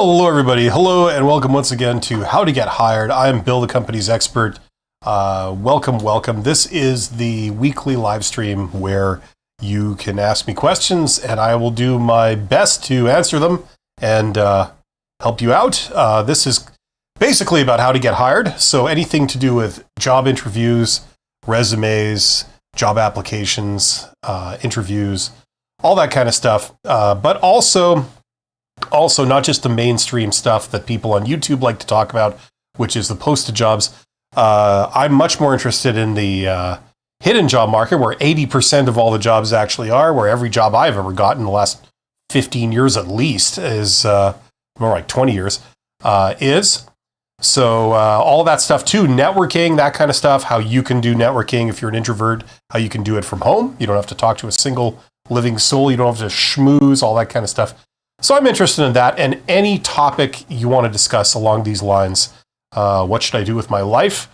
Hello, everybody. Hello, and welcome once again to How to Get Hired. I'm Bill, the company's expert. Welcome. This is the weekly live stream where you can ask me questions, and I will do my best to answer them and help you out. This is basically about how to get hired. So anything to do with job interviews, resumes, job applications, interviews, all that kind of stuff. But also not just the mainstream stuff that people on YouTube like to talk about, which is the posted jobs. I'm much more interested in the hidden job market, where 80% of all the jobs actually are, where every job I've ever gotten in the last 15 years at least is, more like 20 years, is. So all that stuff too, networking, that kind of stuff, how you can do networking if you're an introvert, how you can do it from home. You don't have to talk to a single living soul. You don't have to schmooze, all that kind of stuff. So I'm interested in that, and any topic you want to discuss along these lines. What should I do with my life?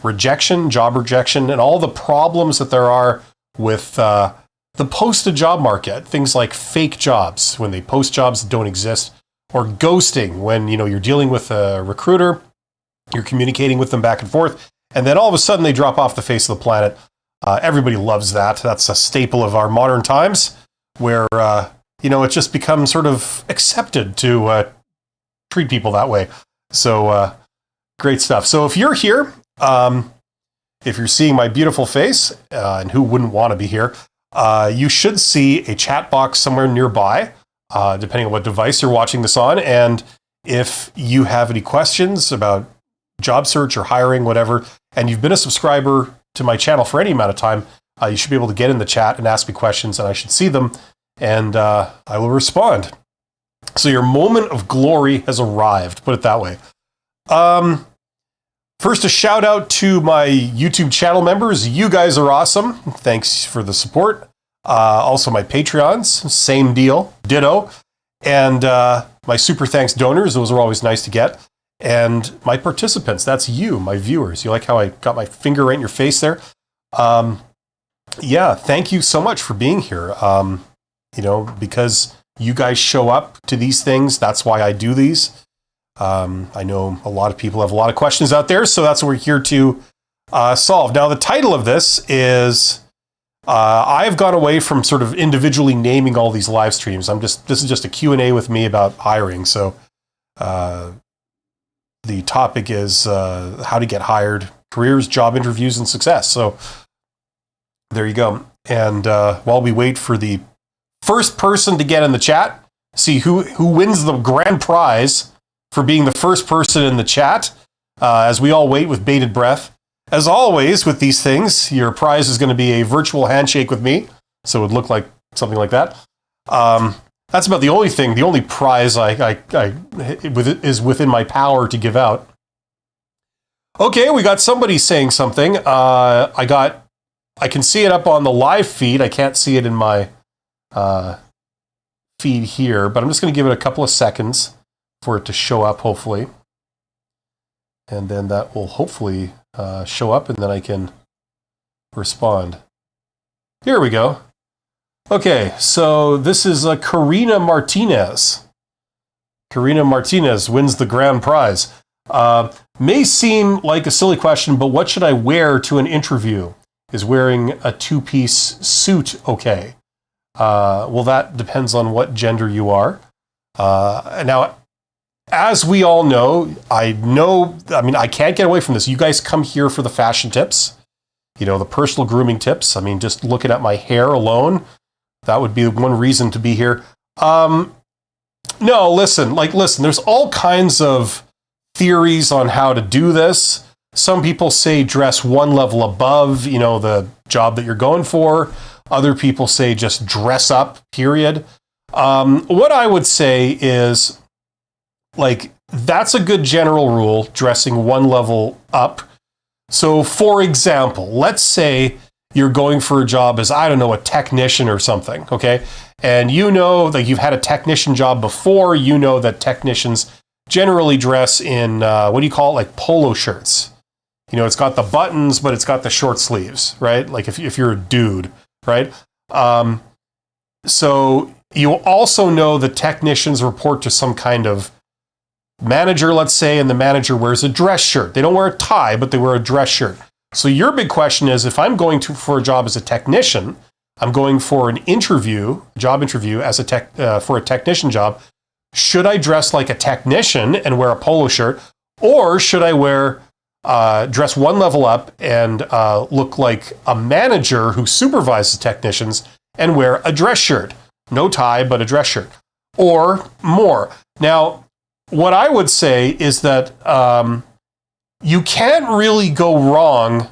Rejection, job rejection, and all the problems that there are with the posted job market. Things like fake jobs, when they post jobs that don't exist, or ghosting, when you're dealing with a recruiter, you're communicating with them back and forth, and then all of a sudden they drop off the face of the planet. Everybody loves that. That's a staple of our modern times, where it just becomes sort of accepted to treat people that way. So great stuff. So if you're here, if you're seeing my beautiful face, and who wouldn't want to be here, you should see a chat box somewhere nearby, depending on what device you're watching this on. And if you have any questions about job search or hiring, whatever, and you've been a subscriber to my channel for any amount of time, you should be able to get in the chat and ask me questions, and I should see them. And I will respond. So your moment of glory has arrived, put it that way. First, a shout out to my YouTube channel members. You guys are awesome. Thanks for the support. Also my Patreons, same deal, ditto. And my super thanks donors, those are always nice to get. And my participants, that's you, my viewers. You like how I got my finger right in your face there? Yeah, thank you so much for being here. Because you guys show up to these things, that's why I do these. I know a lot of people have a lot of questions out there, so that's what we're here to solve. Now, the title of this is, I've gone away from sort of individually naming all these live streams. This is just a Q&A with me about hiring. So the topic is how to get hired, careers, job interviews, and success. So there you go. And while we wait for the first person to get in the chat, see who wins the grand prize for being the first person in the chat, as we all wait with bated breath. As always with these things, your prize is going to be a virtual handshake with me, so it would look like something like that. That's about the only prize is within my power to give out. Okay, we got somebody saying something. I can see it up on the live feed. I can't see it in my feed here, but I'm just going to give it a couple of seconds for it to show up, hopefully. And then that will hopefully show up, and then I can respond. Here we go. Okay, so this is Karina Martinez. Karina Martinez wins the grand prize. May seem like a silly question, but what should I wear to an interview? Is wearing a two-piece suit okay? Well, that depends on what gender you are. Now, as we all know, I can't get away from this. You guys come here for the fashion tips, the personal grooming tips. Just looking at my hair alone, that would be one reason to be here. No, listen, there's all kinds of theories on how to do this. Some people say dress one level above, the job that you're going for. Other people say just dress up, period. What I would say is, that's a good general rule, dressing one level up. So, for example, let's say you're going for a job as, a technician or something, okay? And you've had a technician job before, that technicians generally dress in, polo shirts. It's got the buttons, but it's got the short sleeves, right? Like if you're a dude, right? So You also know the technicians report to some kind of manager, let's say, and the manager wears a dress shirt. They don't wear a tie, but they wear a dress shirt. So your big question is, if I'm going for a job as a technician, I'm going for an interview, job interview as for a technician job, should I dress like a technician and wear a polo shirt, or should I dress one level up and look like a manager who supervises technicians and wear a dress shirt? No tie, but a dress shirt, or more. Now, what I would say is that you can't really go wrong,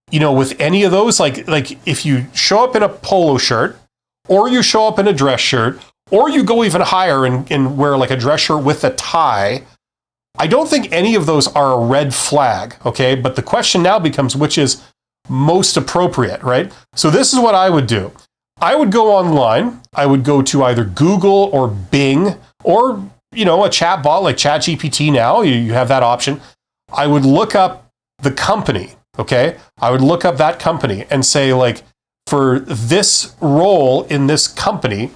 with any of those. Like if you show up in a polo shirt, or you show up in a dress shirt, or you go even higher and wear like a dress shirt with a tie, I don't think any of those are a red flag, okay? But the question now becomes which is most appropriate, right? So this is what I would do. I would go online. I would go to either Google or Bing or, a chat bot like ChatGPT now. You have that option. I would look up the company, okay? I would look up that company and say, like, for this role in this company,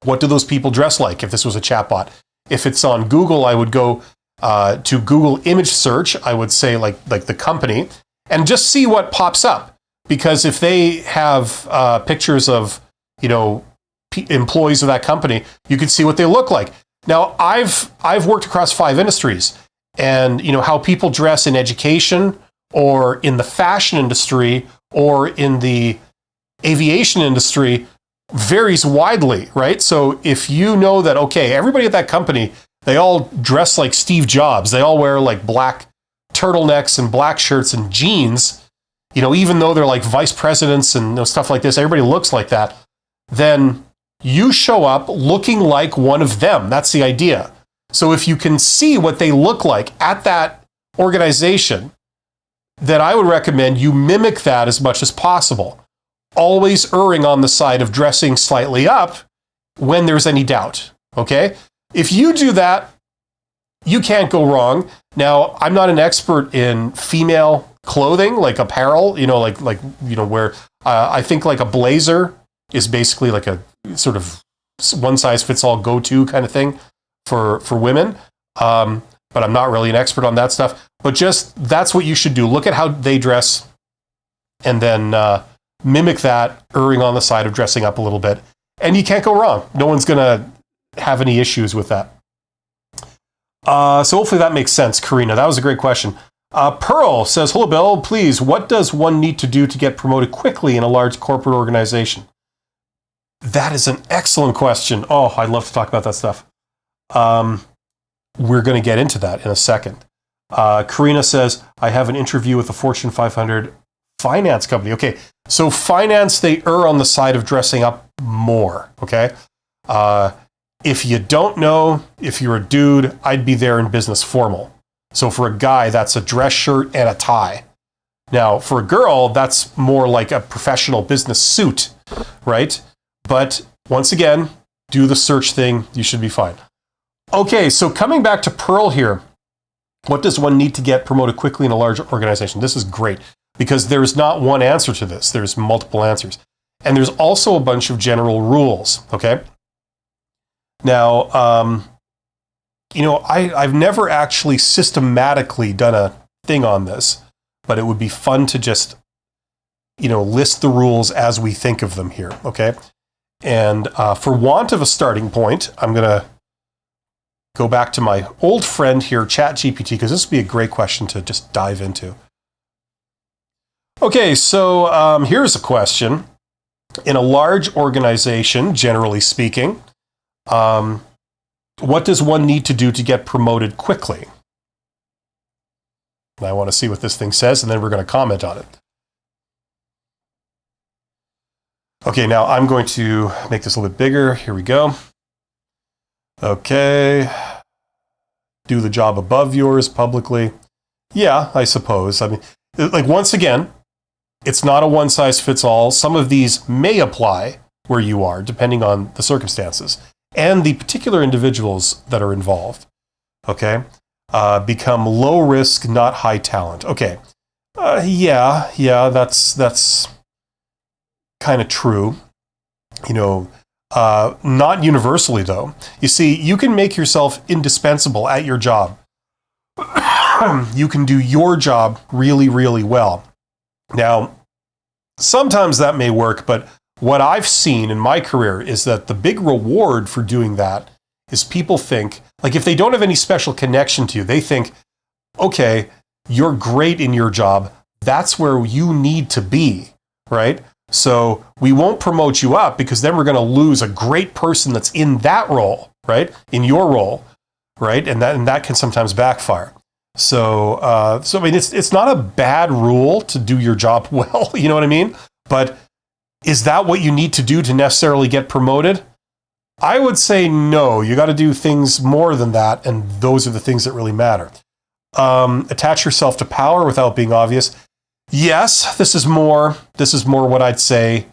what do those people dress like if this was a chatbot? If it's on Google, I would go to Google image search. I would say like the company and just see what pops up. Because if they have pictures of, employees of that company, you can see what they look like. Now, I've worked across 5 industries, and how people dress in education or in the fashion industry or in the aviation industry varies widely, right? So if you know that, okay, everybody at that company, they all dress like Steve Jobs, they all wear like black turtlenecks and black shirts and jeans, even though they're like vice presidents and stuff like this, everybody looks like that, then you show up looking like one of them. That's the idea. So if you can see what they look like at that organization, then I would recommend you mimic that as much as possible. Always erring on the side of dressing slightly up when there's any doubt, okay? If you do that, you can't go wrong. Now, I'm not an expert in female clothing, like apparel, where I think like a blazer is basically like a sort of one size fits all go-to kind of thing for women. But I'm not really an expert on that stuff. But just that's what you should do. Look at how they dress and then mimic that, erring on the side of dressing up a little bit. And you can't go wrong. No one's going to have any issues with that. So hopefully that makes sense, Karina. That was a great question. Pearl says, hello, Bill. Please, what does one need to do to get promoted quickly in a large corporate organization? That is an excellent question. Oh, I'd love to talk about that stuff. We're going to get into that in a second. Karina says, I have an interview with a Fortune 500 finance company. Okay, so finance, they err on the side of dressing up more, okay? If you don't know, if you're a dude, I'd be there in business formal. So for a guy, that's a dress shirt and a tie. Now, for a girl, that's more like a professional business suit, right? But once again, do the search thing. You should be fine. Okay, so coming back to Pearl here, what does one need to get promoted quickly in a large organization? This is great because there's not one answer to this. There's multiple answers. And there's also a bunch of general rules, okay? Now, I've never actually systematically done a thing on this, but it would be fun to just, list the rules as we think of them here, okay? And for want of a starting point, I'm going to go back to my old friend here, ChatGPT, because this would be a great question to just dive into. Okay, so here's a question. In a large organization, generally speaking, what does one need to do to get promoted quickly? And I want to see what this thing says, and then we're going to comment on it. Okay, now I'm going to make this a little bit bigger. Here we go. Okay. Do the job above yours publicly. Yeah, I suppose. I mean, like, once again, it's not a one size fits all. Some of these may apply where you are, depending on the circumstances and the particular individuals that are involved. Okay. Become low risk, not high talent. Okay. Yeah, that's kind of true. Not universally, though. You see, you can make yourself indispensable at your job. You can do your job really, really well. Now, sometimes that may work, but what I've seen in my career is that the big reward for doing that is people think, like if they don't have any special connection to you, they think, okay, you're great in your job. That's where you need to be, right? So we won't promote you up because then we're going to lose a great person that's in that role, right? In your role, right? And that can sometimes backfire. So I mean, it's not a bad rule to do your job well, you know what I mean? But is that what you need to do to necessarily get promoted? I would say no. You got to do things more than that, and those are the things that really matter. Attach yourself to power without being obvious. Yes, this is more what I'd say.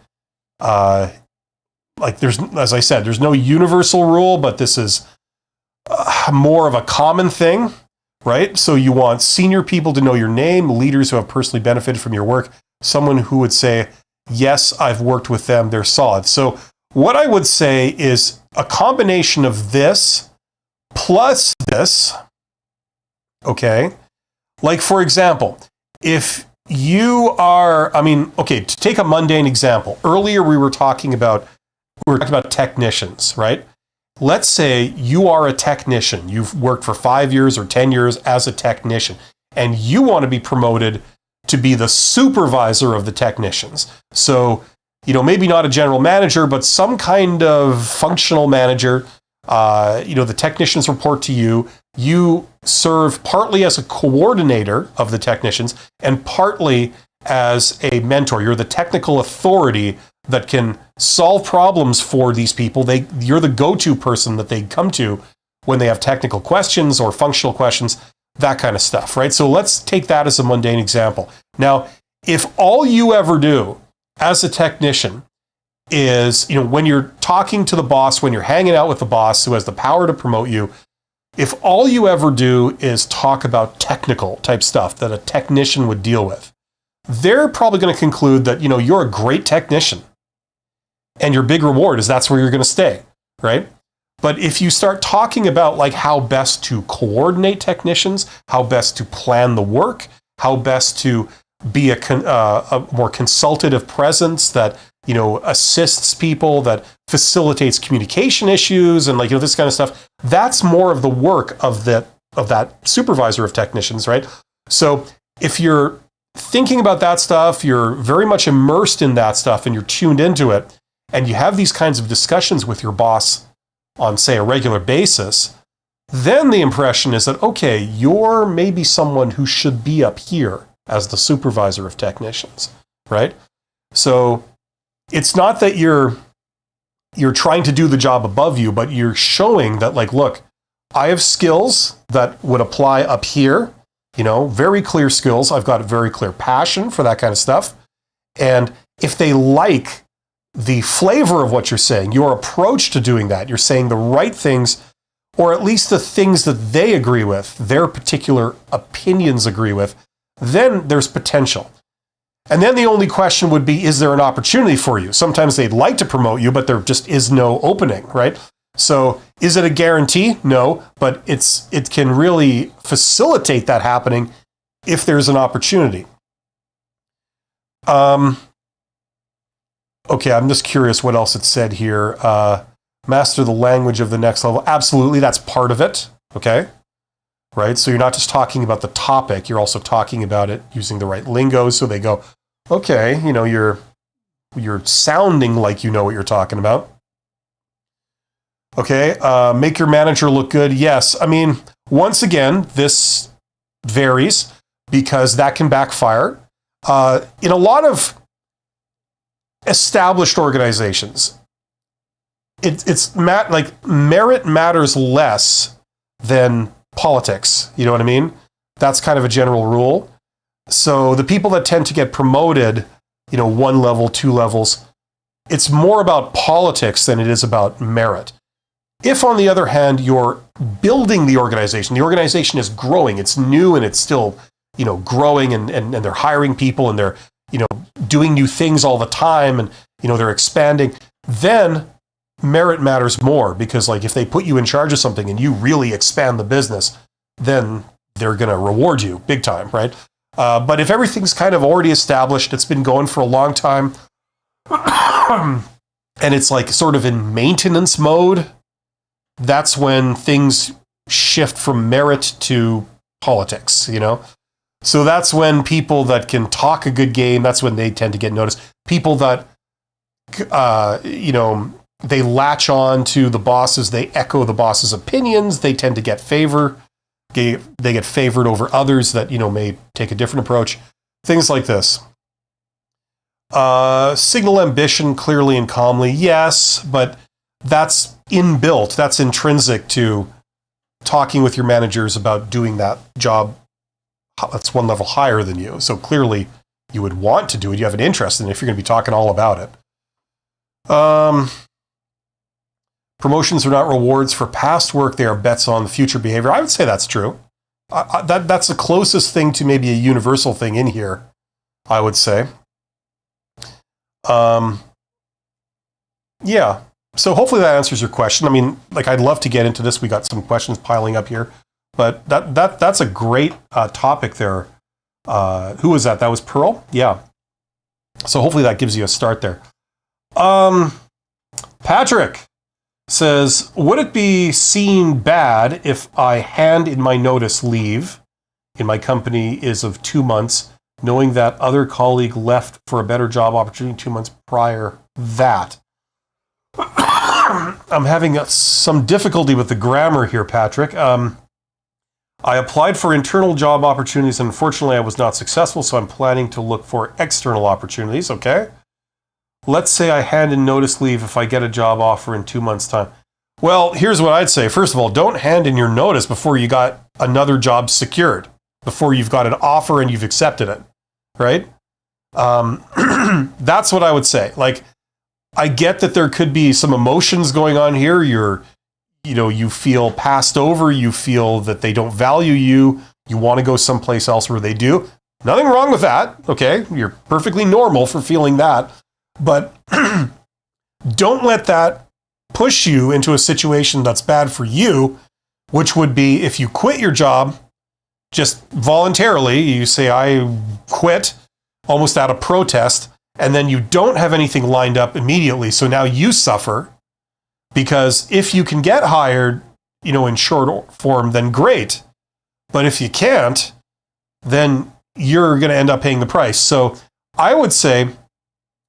Like as I said, there's no universal rule, but this is more of a common thing, right? So you want senior people to know your name, leaders who have personally benefited from your work, someone who would say, yes, I've worked with them, they're solid. So what I would say is a combination of this plus this, okay? Like, for example, if you are, to take a mundane example. Earlier we were talking about technicians, right? Let's say you are a technician. You've worked for 5 years or 10 years as a technician, and you want to be promoted to be the supervisor of the technicians. So, maybe not a general manager, but some kind of functional manager. The technicians report to you. You serve partly as a coordinator of the technicians and partly as a mentor. You're the technical authority that can solve problems for these people. You're the go-to person that they come to when they have technical questions or functional questions, that kind of stuff, right? So let's take that as a mundane example. Now, if all you ever do as a technician is, when you're talking to the boss, when you're hanging out with the boss who has the power to promote you, if all you ever do is talk about technical type stuff that a technician would deal with, they're probably going to conclude that, you're a great technician. And your big reward is that's where you're going to stay, right? But if you start talking about like how best to coordinate technicians, how best to plan the work, how best to be a more consultative presence that, assists people, that facilitates communication issues and this kind of stuff, that's more of the work of that supervisor of technicians, right? So if you're thinking about that stuff, you're very much immersed in that stuff and you're tuned into it, and you have these kinds of discussions with your boss on, say, a regular basis, then the impression is that, okay, you're maybe someone who should be up here as the supervisor of technicians, right? So it's not that you're trying to do the job above you, but you're showing that, like, look, I have skills that would apply up here, very clear skills. I've got a very clear passion for that kind of stuff. And if they like the flavor of what you're saying, your approach to doing that, you're saying the right things, or at least the things that they agree with, their particular opinions agree with, then there's potential. And then the only question would be, is there an opportunity for you? Sometimes they'd like to promote you, but there just is no opening, right? So is it a guarantee? No, but it can really facilitate that happening if there's an opportunity. Okay, I'm just curious what else it said here. Master the language of the next level. Absolutely, that's part of it, okay? Right, so you're not just talking about the topic, you're also talking about it using the right lingo, so they go, okay, you're sounding like you know what you're talking about. Okay, make your manager look good. Yes, once again, this varies because that can backfire. In a lot of established organizations, merit matters less than politics. You know what I mean? That's kind of a general rule. So the people that tend to get promoted, 1 level, 2 levels, it's more about politics than it is about merit. If, on the other hand, you're building the organization is growing, it's new and it's still, growing and they're hiring people and they're, doing new things all the time and, they're expanding, then merit matters more, because like if they put you in charge of something and you really expand the business, then they're going to reward you big time, right? But if everything's kind of already established, it's been going for a long time, and it's like sort of in maintenance mode, that's when things shift from merit to politics, you know? So that's when people that can talk a good game, that's when they tend to get noticed. People that, they latch on to the bosses, they echo the boss's opinions, they tend to get favor. They get favored over others that, may take a different approach. Things like this. Signal ambition clearly and calmly, yes, but that's inbuilt. That's intrinsic to talking with your managers about doing that job that's one level higher than you. So clearly you would want to do it. You have an interest in it if you're going to be talking all about it. Promotions are not rewards for past work. They are bets on the future behavior. I would say that's true. That's the closest thing to maybe a universal thing in here, I would say. Yeah. So hopefully that answers your question. I mean, like, I'd love to get into this. We got some questions piling up here, but that's a great topic there. Who was that? That was Pearl? Yeah. So hopefully that gives you a start there. Patrick says, would it be seen bad if I hand in my notice leave in my company is of 2 months, knowing that other colleague left for a better job opportunity 2 months prior that? I'm having some difficulty with the grammar here, Patrick. I applied for internal job opportunities, and unfortunately I was not successful, so I'm planning to look for external opportunities, okay? Let's say I hand in notice leave if I get a job offer in 2 months' time. Well, here's what I'd say. First of all, don't hand in your notice before you got another job secured, before you've got an offer and you've accepted it, right? That's what I would say. Like, I get that there could be some emotions going on here. You feel passed over. You feel that they don't value you. You want to go someplace else where they do. Nothing wrong with that, okay? You're perfectly normal for feeling that. But don't let that push you into a situation that's bad for you, which would be if you quit your job just voluntarily, you say, I quit almost out of protest, and then you don't have anything lined up immediately. So now you suffer, because if you can get hired, in short form, then great. But if you can't, then you're going to end up paying the price. So I would say,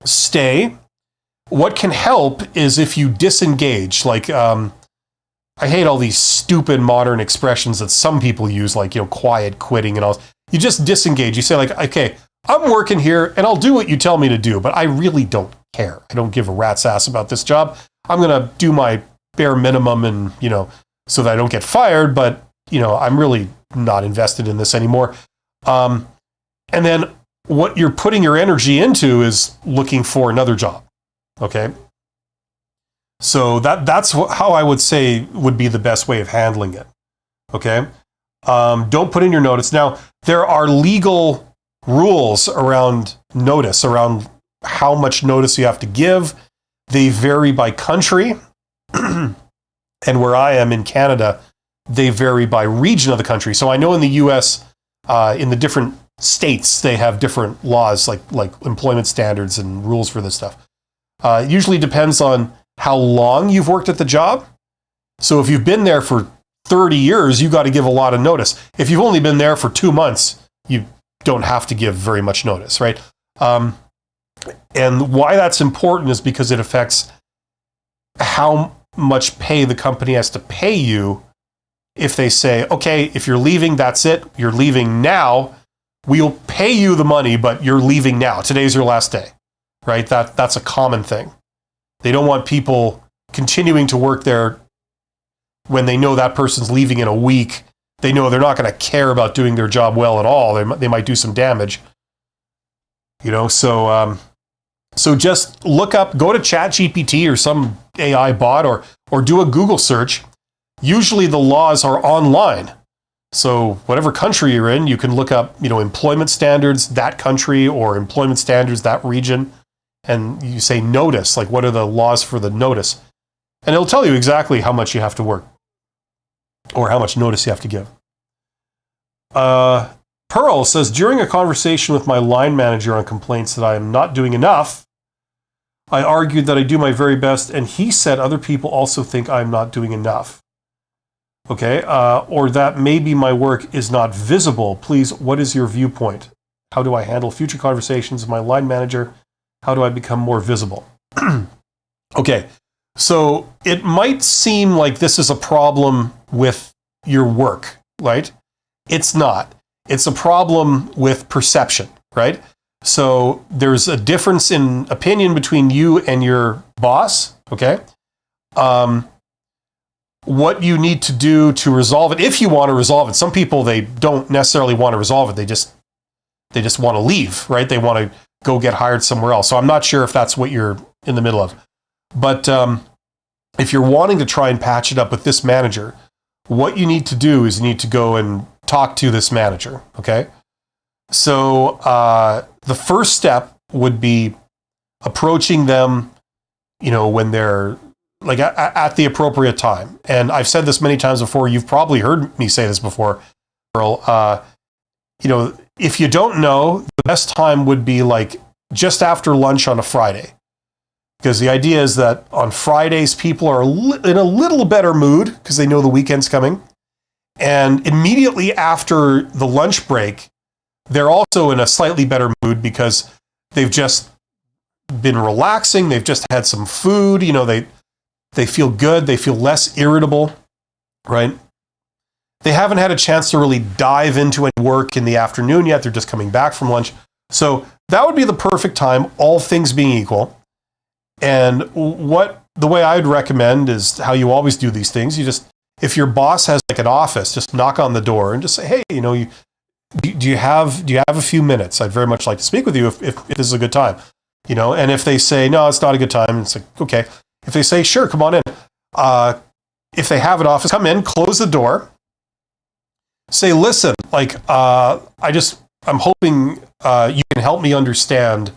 stay. What can help is if you disengage. Like, I hate all these stupid modern expressions that some people use, like, quiet quitting and all. You just disengage. You say, like, okay, I'm working here and I'll do what you tell me to do, but I really don't care. I don't give a rat's ass about this job. I'm going to do my bare minimum and, so that I don't get fired, but, I'm really not invested in this anymore. And then what you're putting your energy into is looking for another job. Okay. So that's how I would say would be the best way of handling it. Okay. Don't put in your notice. Now, there are legal rules around notice, around how much notice you have to give. They vary by country. And where I am in Canada, they vary by region of the country. So I know in the US, in the different states, they have different laws, like employment standards and rules for this stuff. It usually depends on how long you've worked at the job. So if you've been there for 30 years, you got to give a lot of notice. If you've only been there for 2 months, you don't have to give very much notice, right? And why that's important is because it affects how much pay the company has to pay you. If they say, okay, if you're leaving, that's it. You're leaving now. We'll pay you the money, but you're leaving now. Today's your last day, right? That's a common thing. They don't want people continuing to work there when they know that person's leaving in a week. They know they're not going to care about doing their job well at all. They might do some damage. So just look up, go to ChatGPT or some AI bot or do a Google search. Usually the laws are online. So whatever country you're in, you can look up, employment standards, that country, or employment standards, that region. And you say notice, like what are the laws for the notice? And it'll tell you exactly how much you have to work or how much notice you have to give. Pearl says, during a conversation with my line manager on complaints that I am not doing enough, I argued that I do my very best, and he said other people also think I'm not doing enough. Okay, or that maybe my work is not visible. Please, what is your viewpoint? How do I handle future conversations with my line manager? How do I become more visible? Okay, so it might seem like this is a problem with your work, right? It's not. It's a problem with perception, right? So there's a difference in opinion between you and your boss, okay? What you need to do to resolve it, if you want to resolve it. Some people, they don't necessarily want to resolve it. They just want to leave, right? They want to go get hired somewhere else. So I'm not sure if that's what you're in the middle of. But if you're wanting to try and patch it up with this manager, what you need to do is you need to go and talk to this manager, okay? So the first step would be approaching them, when they're like at the appropriate time. And I've said this many times before. You've probably heard me say this before, Earl. If you don't know, the best time would be like just after lunch on a Friday. Because the idea is that on Fridays, people are in a little better mood because they know the weekend's coming. And immediately after the lunch break, they're also in a slightly better mood because they've just been relaxing. They've just had some food. They feel good. They feel less irritable, right? They haven't had a chance to really dive into any work in the afternoon yet. They're just coming back from lunch. So that would be the perfect time, all things being equal. And the way I would recommend is how you always do these things. You just, if your boss has like an office, just knock on the door and just say, hey, do you have a few minutes? I'd very much like to speak with you if this is a good time. And if they say, no, it's not a good time, it's like, okay. If they say, sure, come on in. If they have an office, come in, close the door. Say, listen, I'm hoping you can help me understand.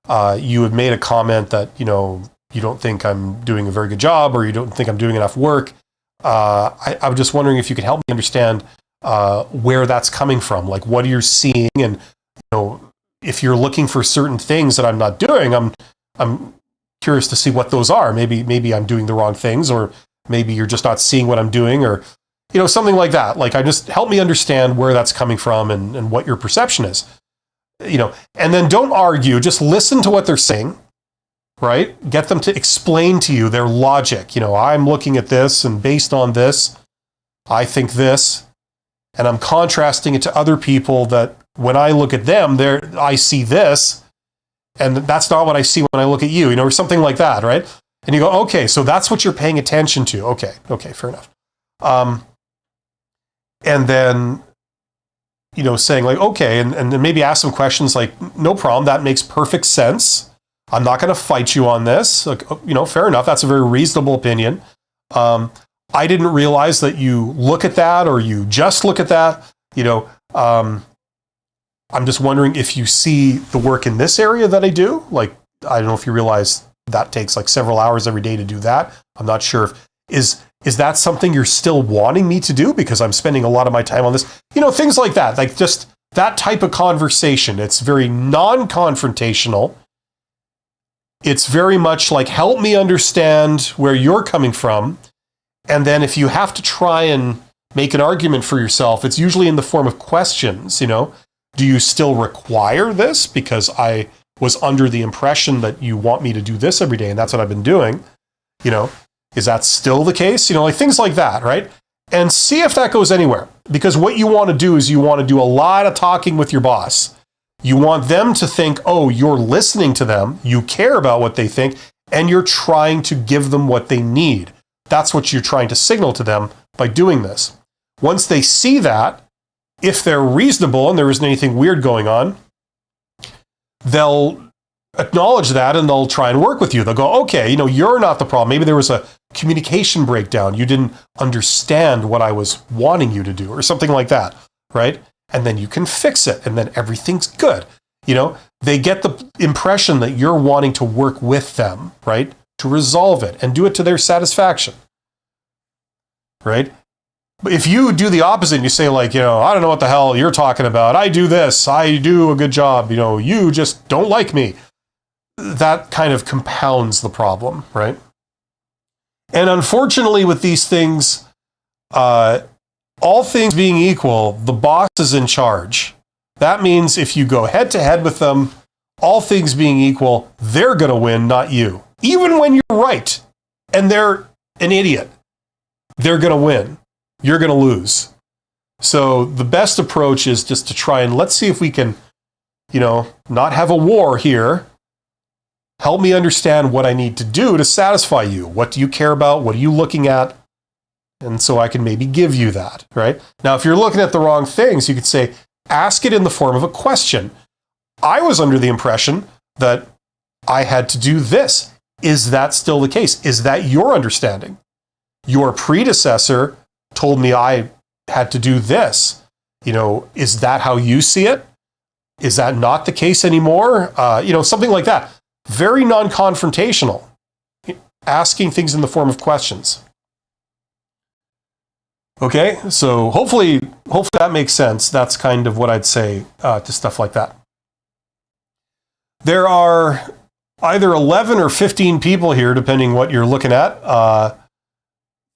You had made a comment that, you don't think I'm doing a very good job or you don't think I'm doing enough work. I'm just wondering if you could help me understand where that's coming from. Like, what you're seeing, and if you're looking for certain things that I'm not doing, I'm curious to see what those are. Maybe I'm doing the wrong things, or maybe you're just not seeing what I'm doing, or something like that. Like, help me understand where that's coming from and what your perception is. And then don't argue, just listen to what they're saying, right? Get them to explain to you their logic. I'm looking at this, and based on this, I think this, and I'm contrasting it to other people that when I look at them, I see this, and that's not what I see when I look at you, or something like that, right? And you go, okay, so that's what you're paying attention to. Okay, fair enough. And then, saying like, okay, and then maybe ask some questions like, no problem, that makes perfect sense. I'm not going to fight you on this. Like, fair enough. That's a very reasonable opinion. I didn't realize that you look at that, or you just look at that. I'm just wondering if you see the work in this area that I do. Like, I don't know if you realize that takes like several hours every day to do that. I'm not sure if, is that something you're still wanting me to do because I'm spending a lot of my time on this? Things like that. Like, just that type of conversation. It's very non-confrontational. It's very much like, help me understand where you're coming from. And then if you have to try and make an argument for yourself, it's usually in the form of questions. Do you still require this? Because I was under the impression that you want me to do this every day, and that's what I've been doing. Is that still the case? Like things like that, right? And see if that goes anywhere. Because what you want to do is you want to do a lot of talking with your boss. You want them to think, oh, you're listening to them, you care about what they think, and you're trying to give them what they need. That's what you're trying to signal to them by doing this. Once they see that, if they're reasonable and there isn't anything weird going on, they'll acknowledge that and they'll try and work with you. They'll go, okay, you're not the problem. Maybe there was a communication breakdown. You didn't understand what I was wanting you to do, or something like that, right? And then you can fix it, and then everything's good. They get the impression that you're wanting to work with them, right? to resolve it and do it to their satisfaction, right? But if you do the opposite and you say like, I don't know what the hell you're talking about. I do this. I do a good job. You just don't like me. That kind of compounds the problem, right? And unfortunately with these things, all things being equal, the boss is in charge. That means if you go head to head with them, all things being equal, they're going to win, not you. Even when you're right and they're an idiot, they're going to win. You're going to lose. So the best approach is just to try and let's see if we can, not have a war here. Help me understand what I need to do to satisfy you. What do you care about? What are you looking at? And so I can maybe give you that, right? Now, if you're looking at the wrong things, you could say, ask it in the form of a question. I was under the impression that I had to do this. Is that still the case? Is that your understanding? Your predecessor told me I had to do this. Is that how you see it? Is that not the case anymore? Something like that. Very non-confrontational. Asking things in the form of questions. Okay, so hopefully that makes sense. That's kind of what I'd say to stuff like that. There are either 11 or 15 people here, depending what you're looking at.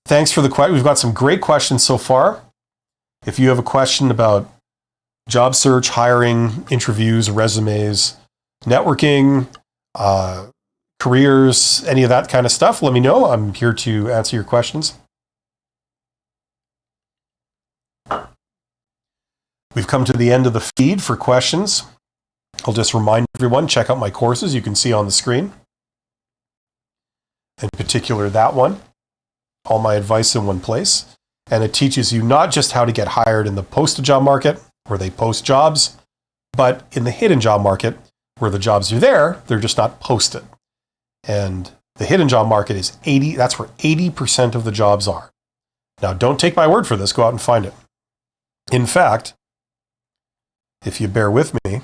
Thanks for the question. We've got some great questions so far. If you have a question about job search, hiring, interviews, resumes, networking, careers, any of that kind of stuff, let me know. I'm here to answer your questions. We've come to the end of the feed for questions. I'll just remind everyone, check out my courses you can see on the screen. In particular, that one. All my advice in one place. And it teaches you not just how to get hired in the posted job market, where they post jobs, but in the hidden job market, where the jobs are there, they're just not posted. And the hidden job market is that's where 80% of the jobs are. Now, don't take my word for this. Go out and find it. In fact, if you bear with me,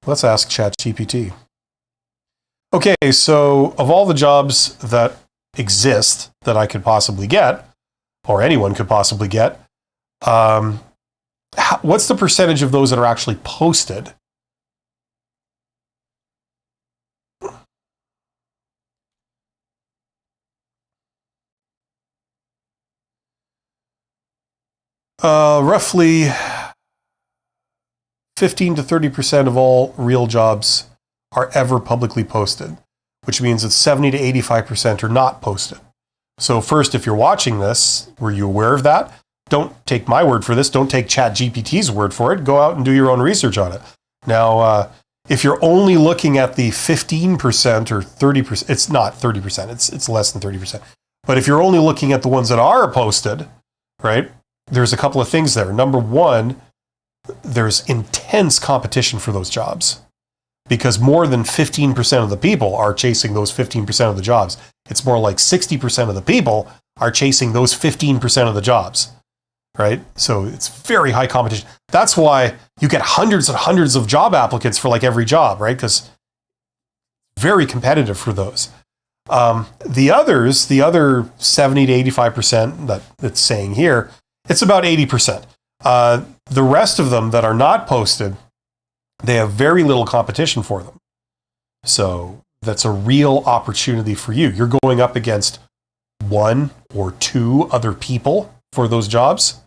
let's ask ChatGPT. Okay, so of all the jobs that exist that I could possibly get, or anyone could possibly get, what's the percentage of those that are actually posted? Roughly 15 to 30% of all real jobs are ever publicly posted, which means that 70 to 85% are not posted. So first, if you're watching this, were you aware of that? Don't take my word for this. Don't take ChatGPT's word for it. Go out and do your own research on it. Now, if you're only looking at the 15% or 30%, it's not 30%, it's less than 30%. But if you're only looking at the ones that are posted, right, there's a couple of things there. Number one, there's intense competition for those jobs because more than 15% of the people are chasing those 15% of the jobs. It's more like 60% of the people are chasing those 15% of the jobs, right? So it's very high competition. That's why you get hundreds and hundreds of job applicants for like every job, right? Because very competitive for those. The other 70 to 85% that it's saying here, it's about 80%. The rest of them that are not posted, they have very little competition for them. So that's a real opportunity for you. You're going up against one or two other people for those jobs.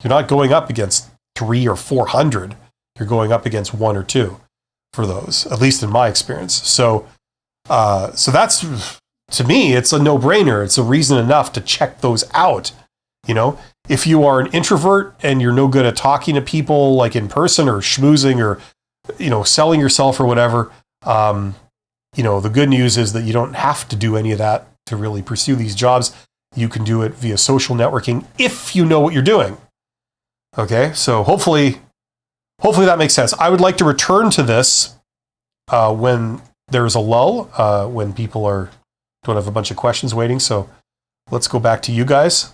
You're not going up against 300 or 400. You're going up against one or two for those, at least in my experience. So that's, to me, it's a no-brainer. It's a reason enough to check those out. If you are an introvert and you're no good at talking to people like in person or schmoozing or, selling yourself or whatever, the good news is that you don't have to do any of that to really pursue these jobs. You can do it via social networking if you know what you're doing. Okay, so hopefully that makes sense. I would like to return to this when there's a lull, when people don't have a bunch of questions waiting. So let's go back to you guys.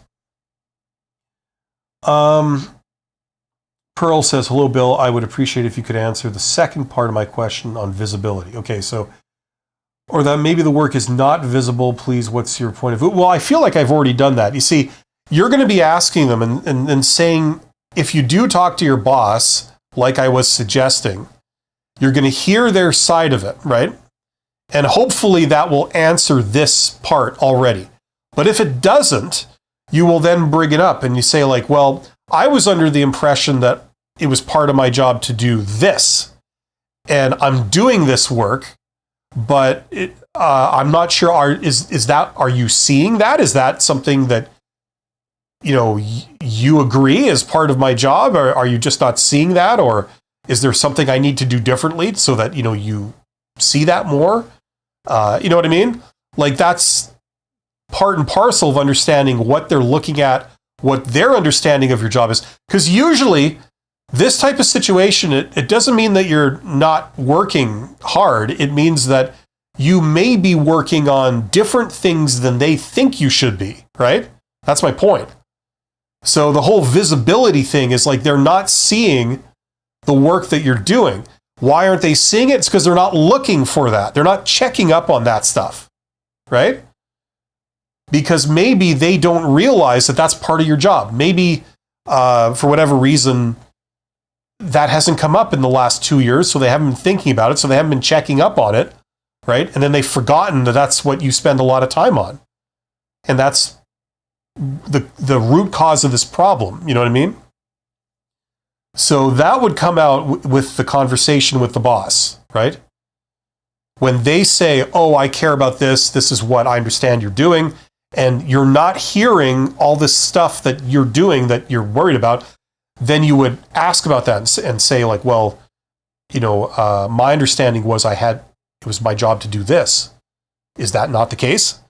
Pearl says, hello, Bill. I would appreciate if you could answer the second part of my question on visibility. Okay, so or that maybe the work is not visible. Please, what's your point of view? Well, I feel like I've already done that. You see, you're going to be asking them and saying, if you do talk to your boss, like I was suggesting, you're going to hear their side of it, right? And hopefully that will answer this part already. But if it doesn't, you will then bring it up and you say like, well, I was under the impression that it was part of my job to do this. And I'm doing this work, but I'm not sure, are you seeing that? Is that something that, you agree is part of my job? Or are you just not seeing that? Or is there something I need to do differently so that, you see that more? You know what I mean? Like that's part and parcel of understanding what they're looking at, what their understanding of your job is. Because usually this type of situation, it doesn't mean that you're not working hard. It means that you may be working on different things than they think you should be, right? That's my point. So the whole visibility thing is like they're not seeing the work that you're doing. Why aren't they seeing it? It's because they're not looking for that. They're not checking up on that stuff, right? Because maybe they don't realize that that's part of your job. Maybe for whatever reason, that hasn't come up in the last 2 years, so they haven't been thinking about it, so they haven't been checking up on it, right? And then they've forgotten that that's what you spend a lot of time on. And that's the root cause of this problem, you know what I mean? So that would come out with the conversation with the boss, right? When they say, oh, I care about this is what I understand you're doing, and you're not hearing all this stuff that you're doing that you're worried about, then you would ask about that and say like, well, my understanding was it was my job to do this. Is that not the case?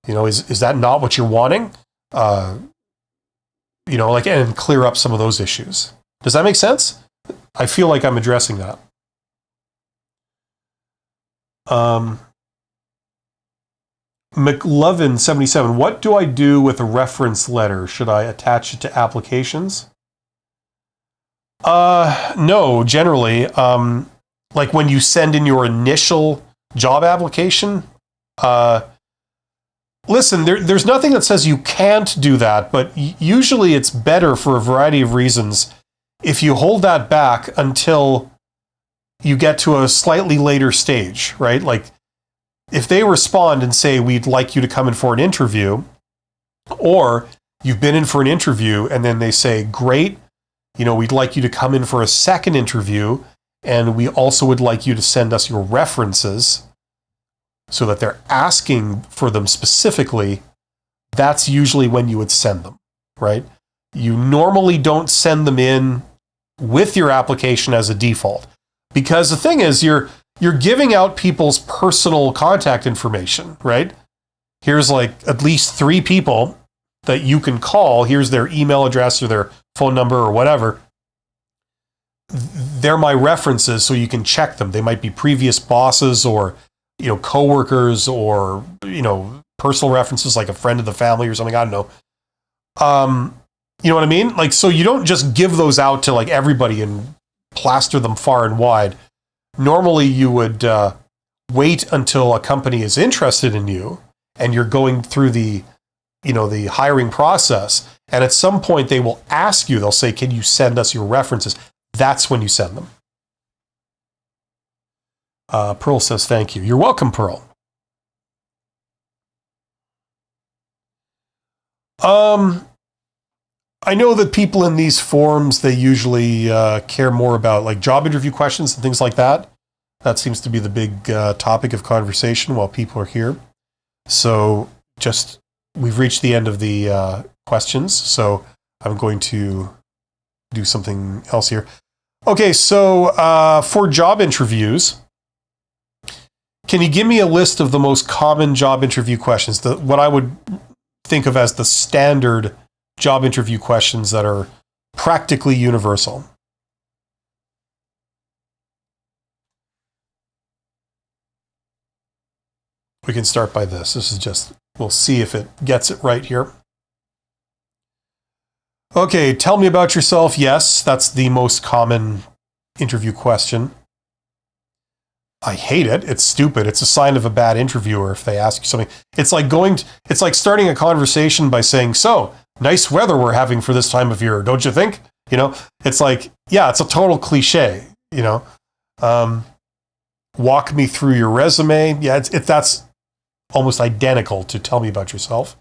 Is that not what you're wanting? And clear up some of those issues. Does that make sense? I feel like I'm addressing that. McLovin77, what do I do with a reference letter? Should I attach it to applications? No, generally. Like when you send in your initial job application, listen, there's nothing that says you can't do that, but usually it's better for a variety of reasons if you hold that back until you get to a slightly later stage, right? Like if they respond and say, we'd like you to come in for an interview, or you've been in for an interview and then they say, great, we'd like you to come in for a second interview, and we also would like you to send us your references, so that they're asking for them specifically, that's usually when you would send them, right? You normally don't send them in with your application as a default, because the thing is, you're giving out people's personal contact information, right? Here's like at least 3 people that you can call. Here's their email address or their phone number or whatever. They're my references, so you can check them. They might be previous bosses or coworkers or personal references like a friend of the family or something. I don't know. You know what I mean? Like, so you don't just give those out to like everybody and plaster them far and wide. Normally you would wait until a company is interested in you and you're going through the hiring process. And at some point they will ask you, they'll say, can you send us your references? That's when you send them. Pearl says, thank you. You're welcome, Pearl. I know that people in these forums, they usually care more about like job interview questions and things like that. That seems to be the big topic of conversation while people are here. So we've reached the end of the questions. So I'm going to do something else here. Okay, so for job interviews, can you give me a list of the most common job interview questions? What I would think of as the standard job interview questions that are practically universal. We can start by this. We'll see if it gets it right here. Okay, tell me about yourself. Yes, that's the most common interview question. I hate it. It's stupid. It's a sign of a bad interviewer if they ask you something. It's like starting a conversation by saying, "So, nice weather we're having for this time of year, don't you think?" It's like, yeah, it's a total cliche, walk me through your resume. Yeah, that's almost identical to tell me about yourself.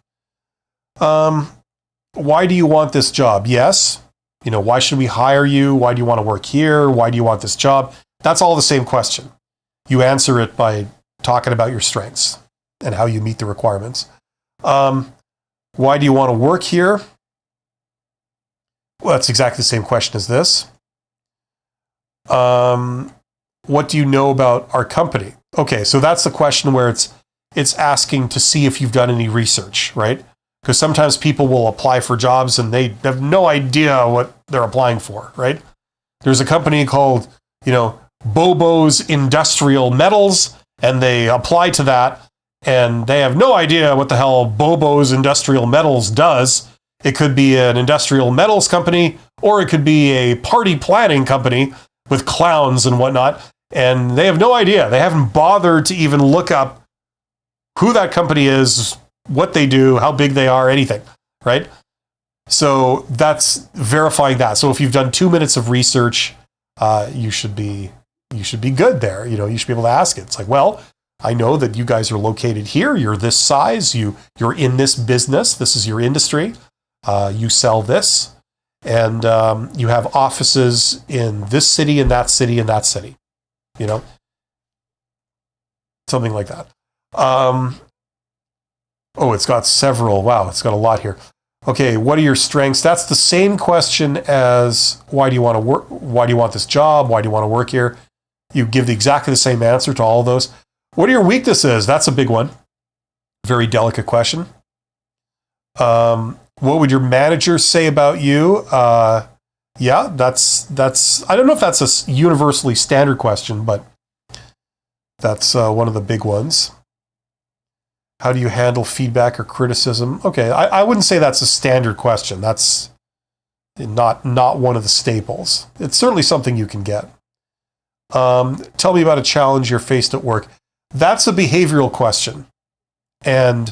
Why do you want this job? Yes. Why should we hire you? Why do you want to work here? Why do you want this job? That's all the same question. You answer it by talking about your strengths and how you meet the requirements. Why do you want to work here? Well, that's exactly the same question as this. What do you know about our company? Okay, so that's the question where it's asking to see if you've done any research, right? Because sometimes people will apply for jobs and they have no idea what they're applying for, right? There's a company called, Bobo's Industrial Metals, and they apply to that, and they have no idea what the hell Bobo's Industrial Metals does. It could be an industrial metals company, or it could be a party planning company with clowns and whatnot, and they have no idea. They haven't bothered to even look up who that company is, what they do, how big they are, anything, right? So that's verifying that. So if you've done 2 minutes of research, you should be good there. You should be able to ask it. It's like, well, I know that you guys are located here. You're this size. You're in this business. This is your industry. You sell this, and you have offices in this city and that city and that city. Something like that. It's got several. Wow, it's got a lot here. Okay, what are your strengths? That's the same question as why do you want to work? Why do you want this job? Why do you want to work here? You give exactly the same answer to all of those. What are your weaknesses? That's a big one. Very delicate question. What would your manager say about you? Yeah, that's. I don't know if that's a universally standard question, but that's one of the big ones. How do you handle feedback or criticism? Okay, I wouldn't say that's a standard question. That's not one of the staples. It's certainly something you can get. Tell me about a challenge you're faced at work. That's a behavioral question. And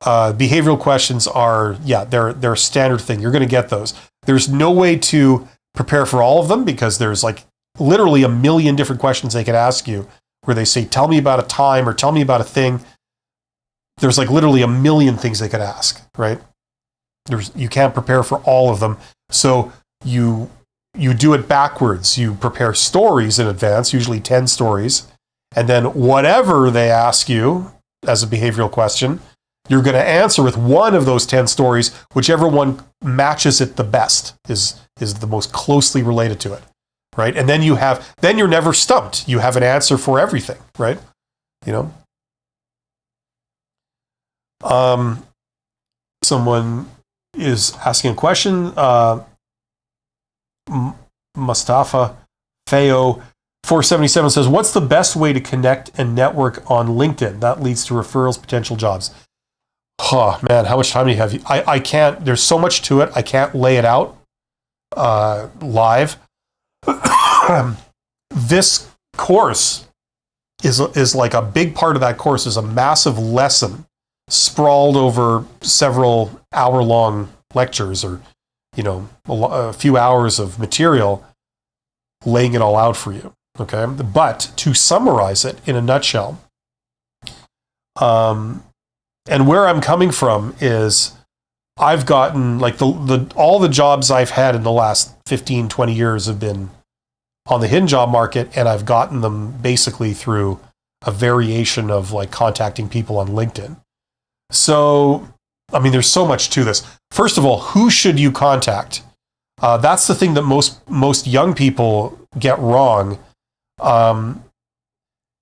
behavioral questions are, they're a standard thing. You're going to get those. There's no way to prepare for all of them because there's like literally a million different questions they can ask you where they say, tell me about a time or tell me about a thing. There's like literally a million things they could ask, right? You can't prepare for all of them. So you do it backwards. You prepare stories in advance, usually 10 stories. And then whatever they ask you as a behavioral question, you're going to answer with one of those 10 stories, whichever one matches it the best is the most closely related to it, right? And then you're never stumped. You have an answer for everything, right? Someone is asking a question. Mustafa Feo 477 says, what's the best way to connect and network on LinkedIn? That leads to referrals, potential jobs. Oh, man, how much time do you have? I can't, there's so much to it. I can't lay it out live. This course is like a big part of that course is a massive lesson sprawled over several hour-long lectures or, a few hours of material laying it all out for you, okay? But to summarize it in a nutshell, and where I'm coming from is I've gotten, like, all the jobs I've had in the last 15, 20 years have been on the hidden job market, and I've gotten them basically through a variation of, like, contacting people on LinkedIn. So, I mean, there's so much to this. First of all, who should you contact? That's the thing that most young people get wrong.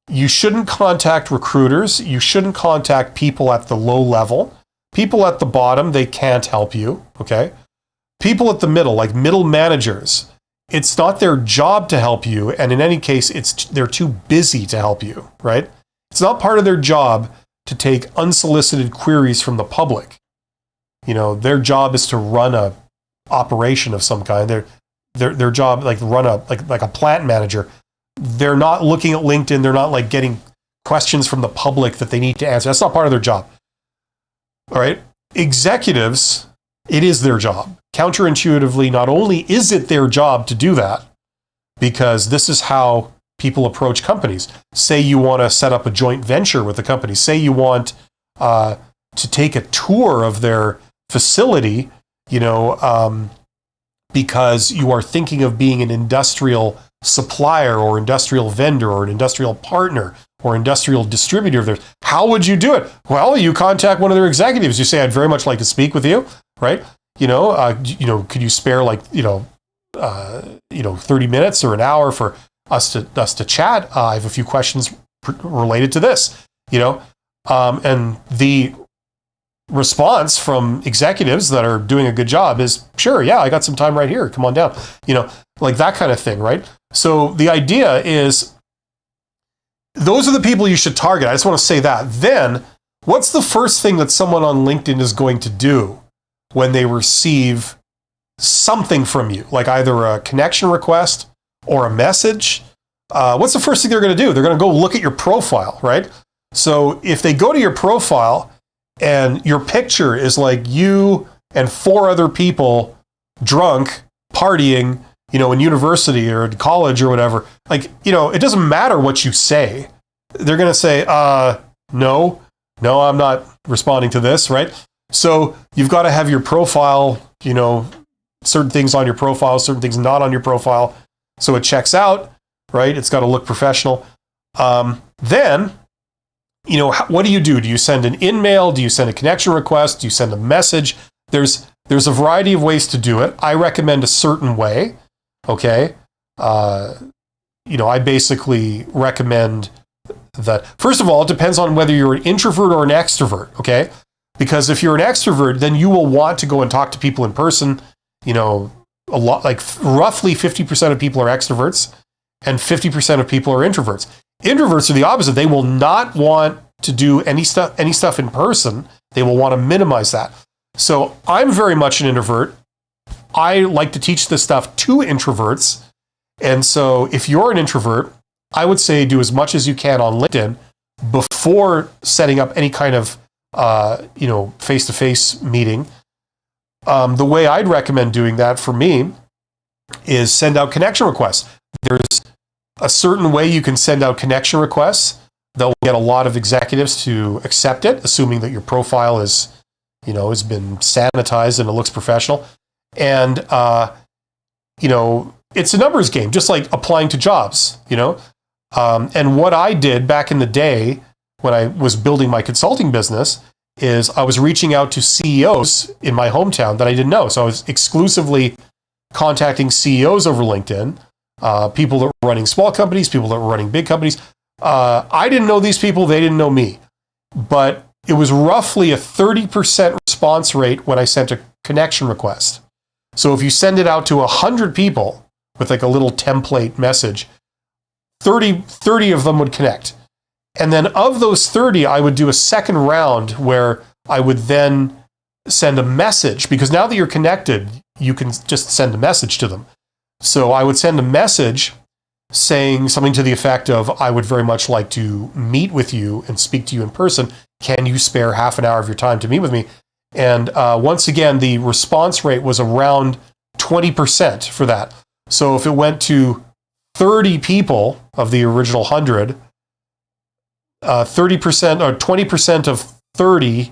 You shouldn't contact recruiters. You shouldn't contact people at the low level. People at the bottom, they can't help you, okay? People at the middle, like middle managers, it's not their job to help you, and in any case, they're too busy to help you, right? It's not part of their job to take unsolicited queries from the public. Their job is to run a operation of some kind. Their job, like run like a plant manager. they're not looking at LinkedIn. They're not like getting questions from the public that they need to answer. That's not part of their job. All right. Executives, it is their job. Counterintuitively, not only is it their job to do that, because this is how people approach companies. Say you want to set up a joint venture with the company. Say you want to take a tour of their facility, because you are thinking of being an industrial supplier or industrial vendor or an industrial partner or industrial distributor of theirs. How would you do it? Well, you contact one of their executives. You say, I'd very much like to speak with you, right? Could you spare 30 minutes or an hour for us to chat? I have a few questions related to this, and the response from executives that are doing a good job is, sure, yeah, I got some time right here. Come on down, like that kind of thing, right? So the idea is those are the people you should target. I just want to say that. Then what's the first thing that someone on LinkedIn is going to do when they receive something from you, like either a connection request or a message? What's the first thing they're going to do? They're going to go look at your profile, right? So if they go to your profile and your picture is like you and 4 other people drunk, partying, in university or in college or whatever, it doesn't matter what you say. They're going to say, no, I'm not responding to this, right? So you've got to have your profile, certain things on your profile, certain things not on your profile. So it checks out, right? It's got to look professional. Then, what do? Do you send an in-mail? Do you send a connection request? Do you send a message? There's a variety of ways to do it. I recommend a certain way. Okay. I basically recommend that, first of all, it depends on whether you're an introvert or an extrovert. Okay. Because if you're an extrovert, then you will want to go and talk to people in person. A lot, like roughly 50% of people are extroverts and 50% of people are introverts. Introverts are the opposite. They will not want to do any stuff in person. They will want to minimize that. So I'm very much an introvert. I like to teach this stuff to introverts. And so if you're an introvert, I would say do as much as you can on LinkedIn before setting up any kind of face-to-face meeting. The way I'd recommend doing that for me is send out connection requests. There's a certain way you can send out connection requests that will get a lot of executives to accept it, assuming that your profile is, has been sanitized and it looks professional. And, it's a numbers game, just like applying to jobs, and what I did back in the day when I was building my consulting business is I was reaching out to CEOs in my hometown that I didn't know. So I was exclusively contacting CEOs over LinkedIn, people that were running small companies, people that were running big companies. I didn't know these people. They didn't know me. But it was roughly a 30% response rate when I sent a connection request. So if you send it out to 100 people with like a little template message, 30 of them would connect. And then of those 30, I would do a second round where I would then send a message, because now that you're connected, you can just send a message to them. So I would send a message saying something to the effect of, I would very much like to meet with you and speak to you in person. Can you spare half an hour of your time to meet with me? And once again, the response rate was around 20% for that. So if it went to 30 people of the original 100, 30% or 20% of 30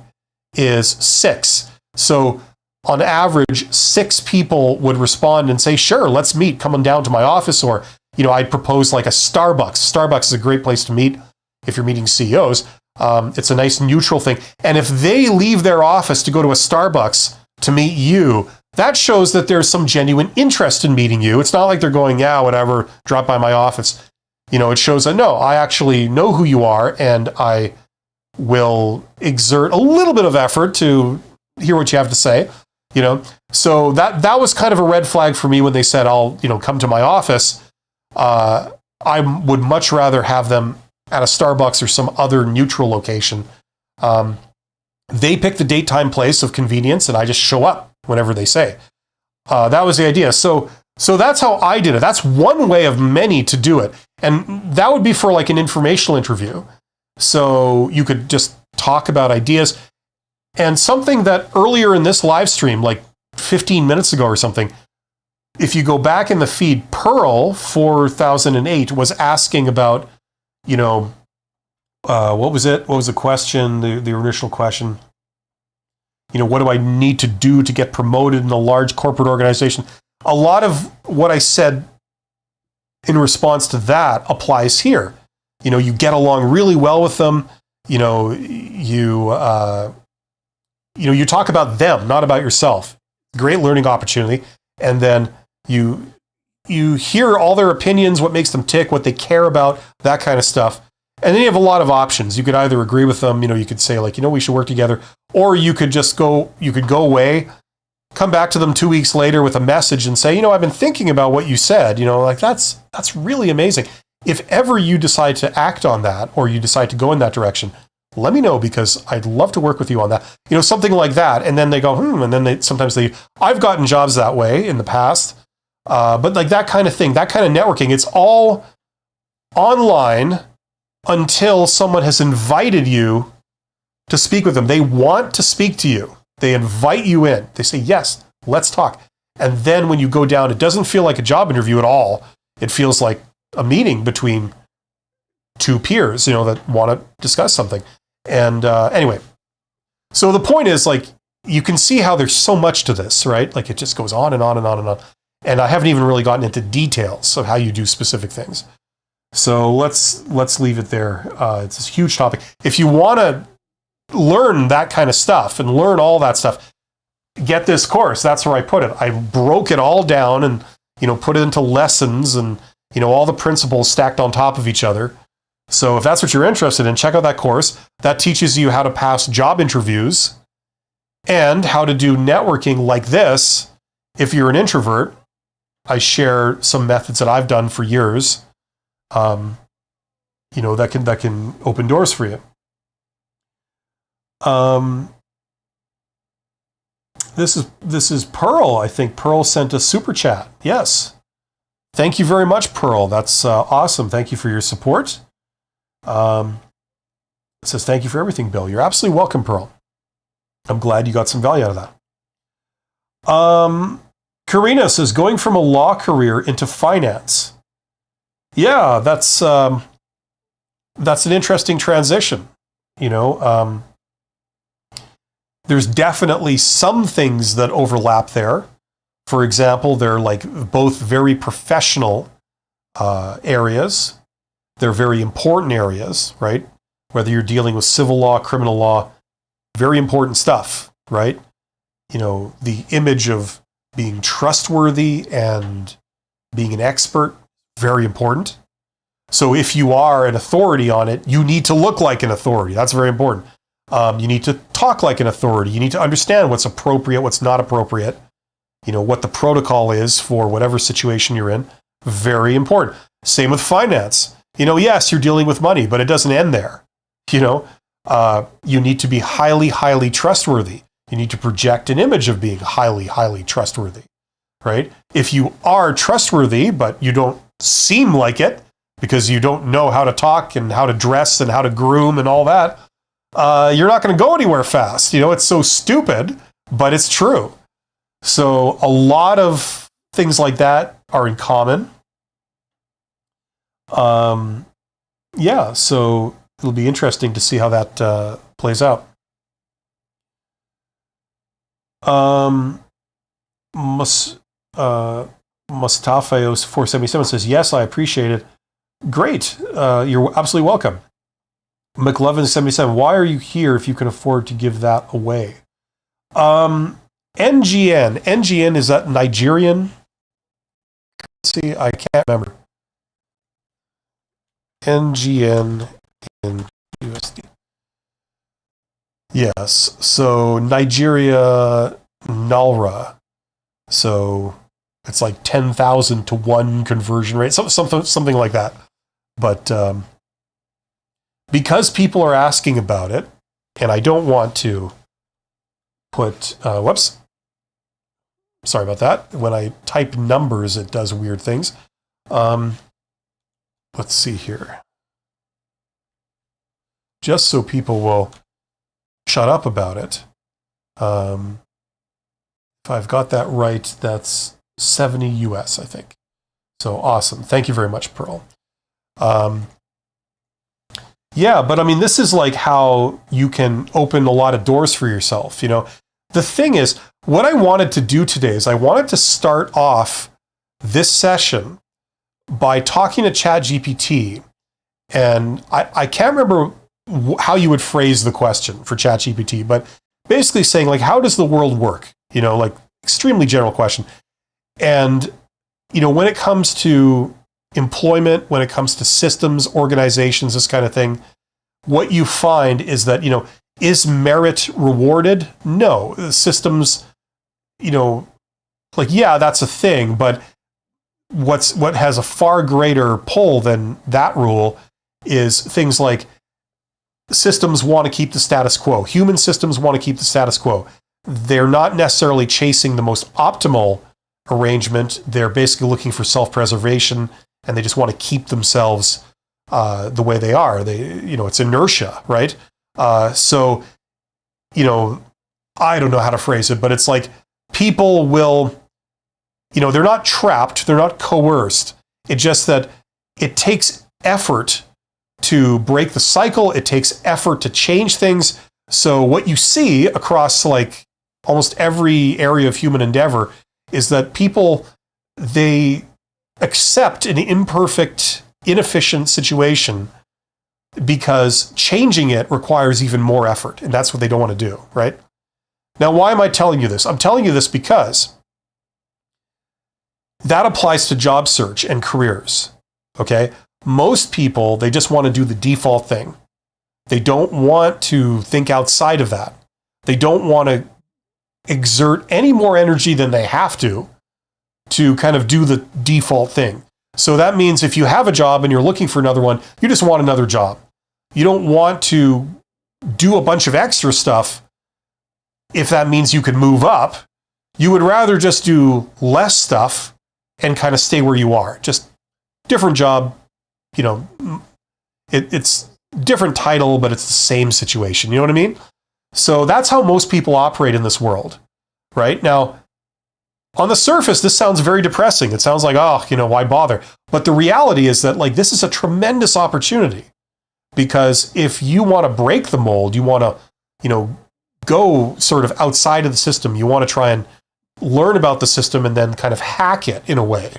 is 6. So on average, 6 people would respond and say, sure, let's meet, come on down to my office. Or, I'd propose like a Starbucks. Starbucks is a great place to meet if you're meeting CEOs. It's a nice neutral thing. And if they leave their office to go to a Starbucks to meet you, that shows that there's some genuine interest in meeting you. It's not like they're going, yeah, whatever, drop by my office. It shows that, no, I actually know who you are, and I will exert a little bit of effort to hear what you have to say. So that was kind of a red flag for me when they said, I'll, come to my office. I would much rather have them at a Starbucks or some other neutral location. They pick the date, time, place of convenience, and I just show up whenever they say. That was the idea. So that's how I did it. That's one way of many to do it. And that would be for like an informational interview. So you could just talk about ideas. And something that earlier in this live stream, like 15 minutes ago or something, if you go back in the feed, Pearl 4008 was asking about, you know, what was it? What was the question? The initial question? You know, what do I need to do to get promoted in a large corporate organization? A lot of what I said in response to that applies here. You know, you get along really well with them. You know, you talk about them, not about yourself. Great learning opportunity. And then you hear all their opinions, what makes them tick, what they care about, that kind of stuff. And then you have a lot of options. You could either agree with them, you could say like, we should work together, or you could just go away, come back to them 2 weeks later with a message and say, I've been thinking about what you said, like that's really amazing. If ever you decide to act on that, or you decide to go in that direction, let me know, because I'd love to work with you on that. something like that. And then they go, and then sometimes I've gotten jobs that way in the past. But like that kind of thing, that kind of networking, it's all online until someone has invited you to speak with them. They want to speak to you. They invite you in. They say, yes, let's talk. And then when you go down, it doesn't feel like a job interview at all. It feels like a meeting between two peers, that want to discuss something. And anyway, so the point is, like, you can see how there's so much to this, right? Like it just goes on and on and on and on. And I haven't even really gotten into details of how you do specific things. So let's leave it there. It's a huge topic. If you want to learn that kind of stuff and learn all that stuff, get this course. That's where I put it. I broke it all down and, put it into lessons and, all the principles stacked on top of each other. So if that's what you're interested in, check out that course. That teaches you how to pass job interviews and how to do networking like this. If you're an introvert, I share some methods that I've done for years, that can open doors for you. This is Pearl. I think Pearl sent a super chat. Yes. Thank you very much, Pearl. That's awesome. Thank you for your support. It says, thank you for everything, Bill. You're absolutely welcome, Pearl. I'm glad you got some value out of that. Karina says, going from a law career into finance. Yeah, that's an interesting transition. There's definitely some things that overlap there. For example, they're like both very professional areas. They're very important areas, right? Whether you're dealing with civil law, criminal law, very important stuff, right? The image of being trustworthy and being an expert, very important. So if you are an authority on it, you need to look like an authority. That's very important. You need to talk like an authority. You need to understand what's appropriate, what's not appropriate. What the protocol is for whatever situation you're in. Very important. Same with finance. Yes, you're dealing with money, but it doesn't end there. You need to be highly, highly trustworthy. You need to project an image of being highly, highly trustworthy, right? If you are trustworthy, but you don't seem like it because you don't know how to talk and how to dress and how to groom and all that, you're not going to go anywhere fast. It's so stupid, but it's true. So a lot of things like that are in common. Yeah, so it'll be interesting to see how that plays out. Mustafaos 477 says, yes, I appreciate it. Great. You're absolutely welcome. McLovin 77, why are you here if you can afford to give that away? NGN, is that Nigerian? See, I can't remember. NGN in USD. Yes, so Nigeria Nalra. So it's like 10,000 to 1 conversion rate, something like that. But because people are asking about it, and I don't want to put, whoops, sorry about that. When I type numbers, it does weird things. let's see here. Just so people will shut up about it. If I've got that right, that's 70 US, I think. So awesome. Thank you very much, Pearl. Yeah, but I mean, this is like how you can open a lot of doors for yourself. The thing is, what I wanted to do today is I wanted to start off this session by talking to ChatGPT. And I can't remember how you would phrase the question for ChatGPT, but basically saying, like, how does the world work? Like, extremely general question. And, when it comes to employment, when it comes to systems, organizations, this kind of thing, what you find is that, is merit rewarded? No. The systems, that's a thing, but what has a far greater pull than that rule is things like systems want to keep the status quo. Human systems want to keep the status quo. They're not necessarily chasing the most optimal arrangement. They're basically looking for self-preservation, and they just want to keep themselves the way they are. It's inertia, right? So, I don't know how to phrase it, but it's like people will, they're not trapped, they're not coerced. It's just that it takes effort to break the cycle. It takes effort to change things. So what you see across like almost every area of human endeavor is that people, they accept an imperfect, inefficient situation because changing it requires even more effort. And that's what they don't want to do, right? Now, why am I telling you this? I'm telling you this because that applies to job search and careers, okay? Most people, they just want to do the default thing. They don't want to think outside of that. They don't want to exert any more energy than they have to kind of do the default thing. So that means if you have a job and you're looking for another one, you just want another job. You don't want to do a bunch of extra stuff if that means you can move up. You would rather just do less stuff and kind of stay where you are. Just different job, it's different title, but it's the same situation. You know what I mean? So that's how most people operate in this world, right? Now, on the surface, this sounds very depressing. It sounds like, why bother? But the reality is that like this is a tremendous opportunity, because if you want to break the mold, you want to, go sort of outside of the system, you want to try and learn about the system and then kind of hack it in a way.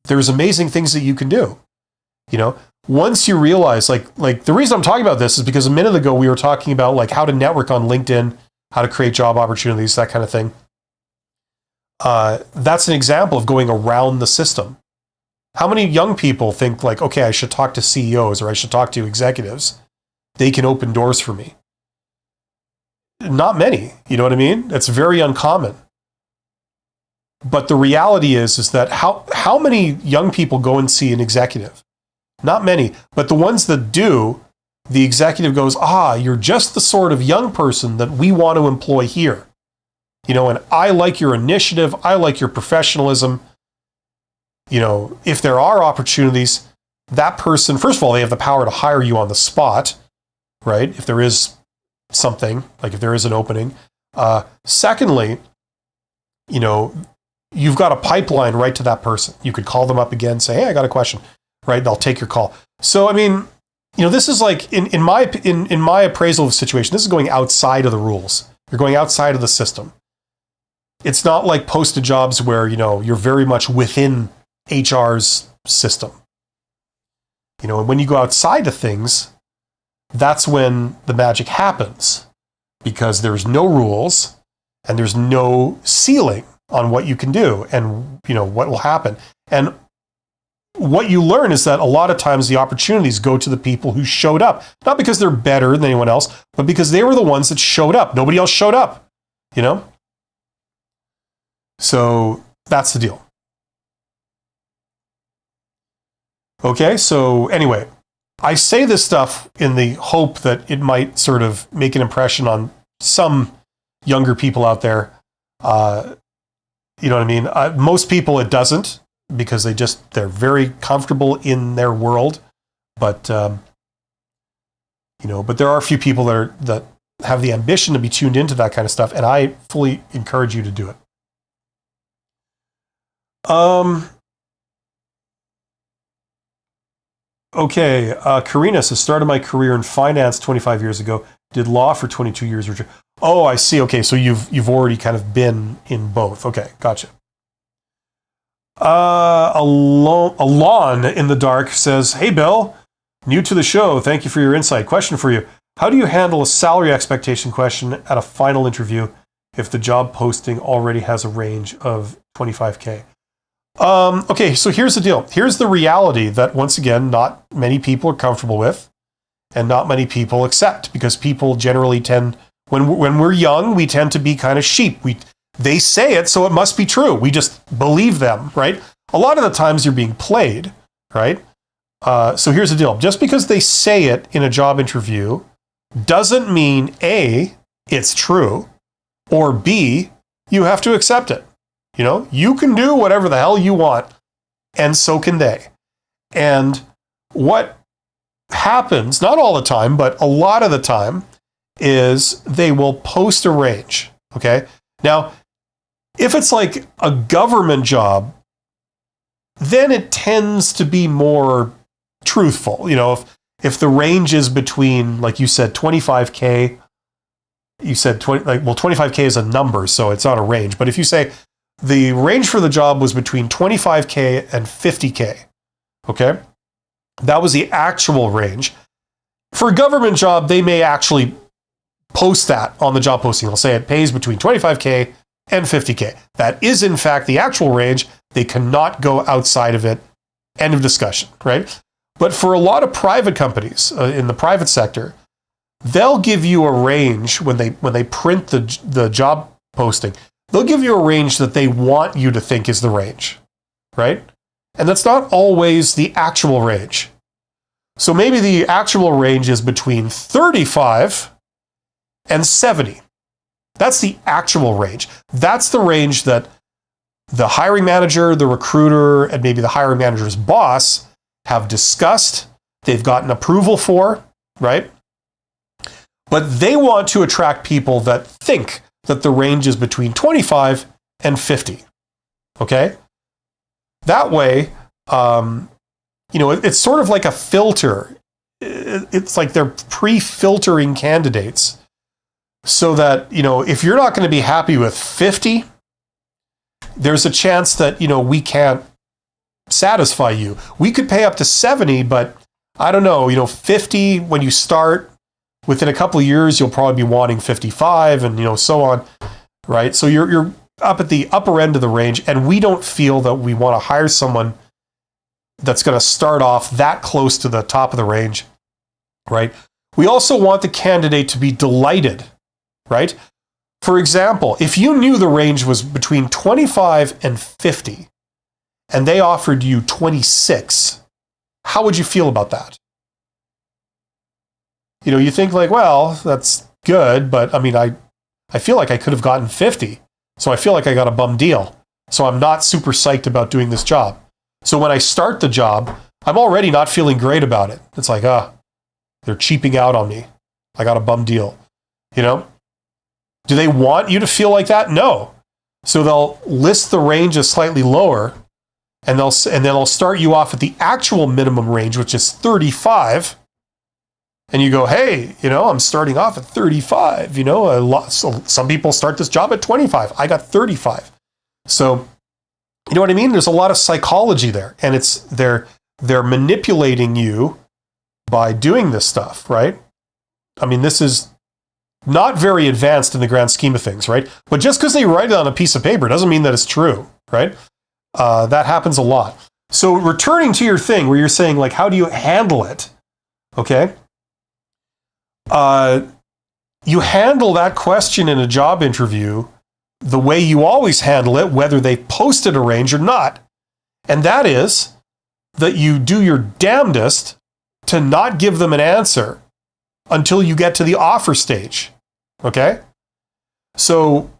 There's amazing things that you can do. Once you realize, like the reason I'm talking about this is because a minute ago we were talking about like how to network on LinkedIn, how to create job opportunities, that kind of thing. That's an example of going around the system. How many young people think like, okay, I should talk to CEOs or I should talk to executives. They can open doors for me. Not many, you know what I mean? It's very uncommon. But the reality is that how many young people go and see an executive? Not many, but the ones that do, the executive goes, you're just the sort of young person that we want to employ here. And I like your initiative. I like your professionalism. If there are opportunities, that person, first of all, they have the power to hire you on the spot, right? If there is something, like if there is an opening. Secondly, you've got a pipeline right to that person. You could call them up again, say, hey, I got a question, right? They'll take your call. So, I mean, this is like, in my appraisal of the situation, this is going outside of the rules. You're going outside of the system. It's not like posted jobs where, you're very much within HR's system. And when you go outside of things, that's when the magic happens, because there's no rules and there's no ceiling on what you can do and, what will happen. And what you learn is that a lot of times the opportunities go to the people who showed up, not because they're better than anyone else, but because they were the ones that showed up. Nobody else showed up, So that's the deal. Okay, so anyway, I say this stuff in the hope that it might sort of make an impression on some younger people out there. You know what I mean? Most people, it doesn't. because they're very comfortable in their world. But, but there are a few people that have the ambition to be tuned into that kind of stuff. And I fully encourage you to do it. Okay, Karina says, started my career in finance 25 years ago, did law for 22 years. Oh, I see. Okay, so you've already kind of been in both. Okay, gotcha. Alon in the dark says, hey, Bill, new to the show. Thank you for your insight. Question for you. How do you handle a salary expectation question at a final interview if the job posting already has a range of 25K? Okay, so here's the deal. Here's the reality that, once again, not many people are comfortable with and not many people accept, because people generally tend, when we're young, we tend to be kind of sheep. They say it, so it must be true. We just believe them, right? A lot of the times you're being played, right? So here's the deal. Just because they say it in a job interview doesn't mean A, it's true, or B, you have to accept it. You can do whatever the hell you want, and so can they. And what happens, not all the time, but a lot of the time, is they will post a range, okay? Now, if it's like a government job, then it tends to be more truthful. If the range is between, like you said, 25K, you said 25K is a number, so it's not a range. But if you say the range for the job was between 25K and 50K, okay? That was the actual range. For a government job, they may actually post that on the job posting. They'll say it pays between 25K and 50K. That is, in fact, the actual range. They cannot go outside of it. End of discussion, right? But for a lot of private companies in the private sector, they'll give you a range when they print the job posting. They'll give you a range that they want you to think is the range, right? And that's not always the actual range. So maybe the actual range is between 35 and 70. That's the actual range. That's the range that the hiring manager, the recruiter, and maybe the hiring manager's boss have discussed. They've gotten approval for, right? But they want to attract people that think that the range is between 25 and 50. Okay? That way, it's sort of like a filter. It's like they're pre-filtering candidates so that, if you're not going to be happy with 50, there's a chance that, we can't satisfy you. We could pay up to 70, but I don't know, 50 when you start. Within a couple of years, you'll probably be wanting 55 and, so on, right? So you're up at the upper end of the range, and we don't feel that we want to hire someone that's going to start off that close to the top of the range, right? We also want the candidate to be delighted, right? For example, if you knew the range was between 25 and 50, and they offered you 26, how would you feel about that? You think like, well, that's good, but I feel like I could have gotten 50. So I feel like I got a bum deal. So I'm not super psyched about doing this job. So when I start the job, I'm already not feeling great about it. It's like, they're cheaping out on me. I got a bum deal. Do they want you to feel like that? No. So they'll list the range as slightly lower, and then they'll start you off at the actual minimum range, which is 35. And you go, hey, I'm starting off at 35. So some people start this job at 25. I got 35. So, you know what I mean? There's a lot of psychology there, and they're manipulating you by doing this stuff, right? This is not very advanced in the grand scheme of things, right? But just because they write it on a piece of paper doesn't mean that it's true, right? That happens a lot. So returning to your thing where you're saying, like, how do you handle it? Okay. You handle that question in a job interview the way you always handle it, whether they posted a range or not. And that is that you do your damnedest to not give them an answer until you get to the offer stage. Okay? So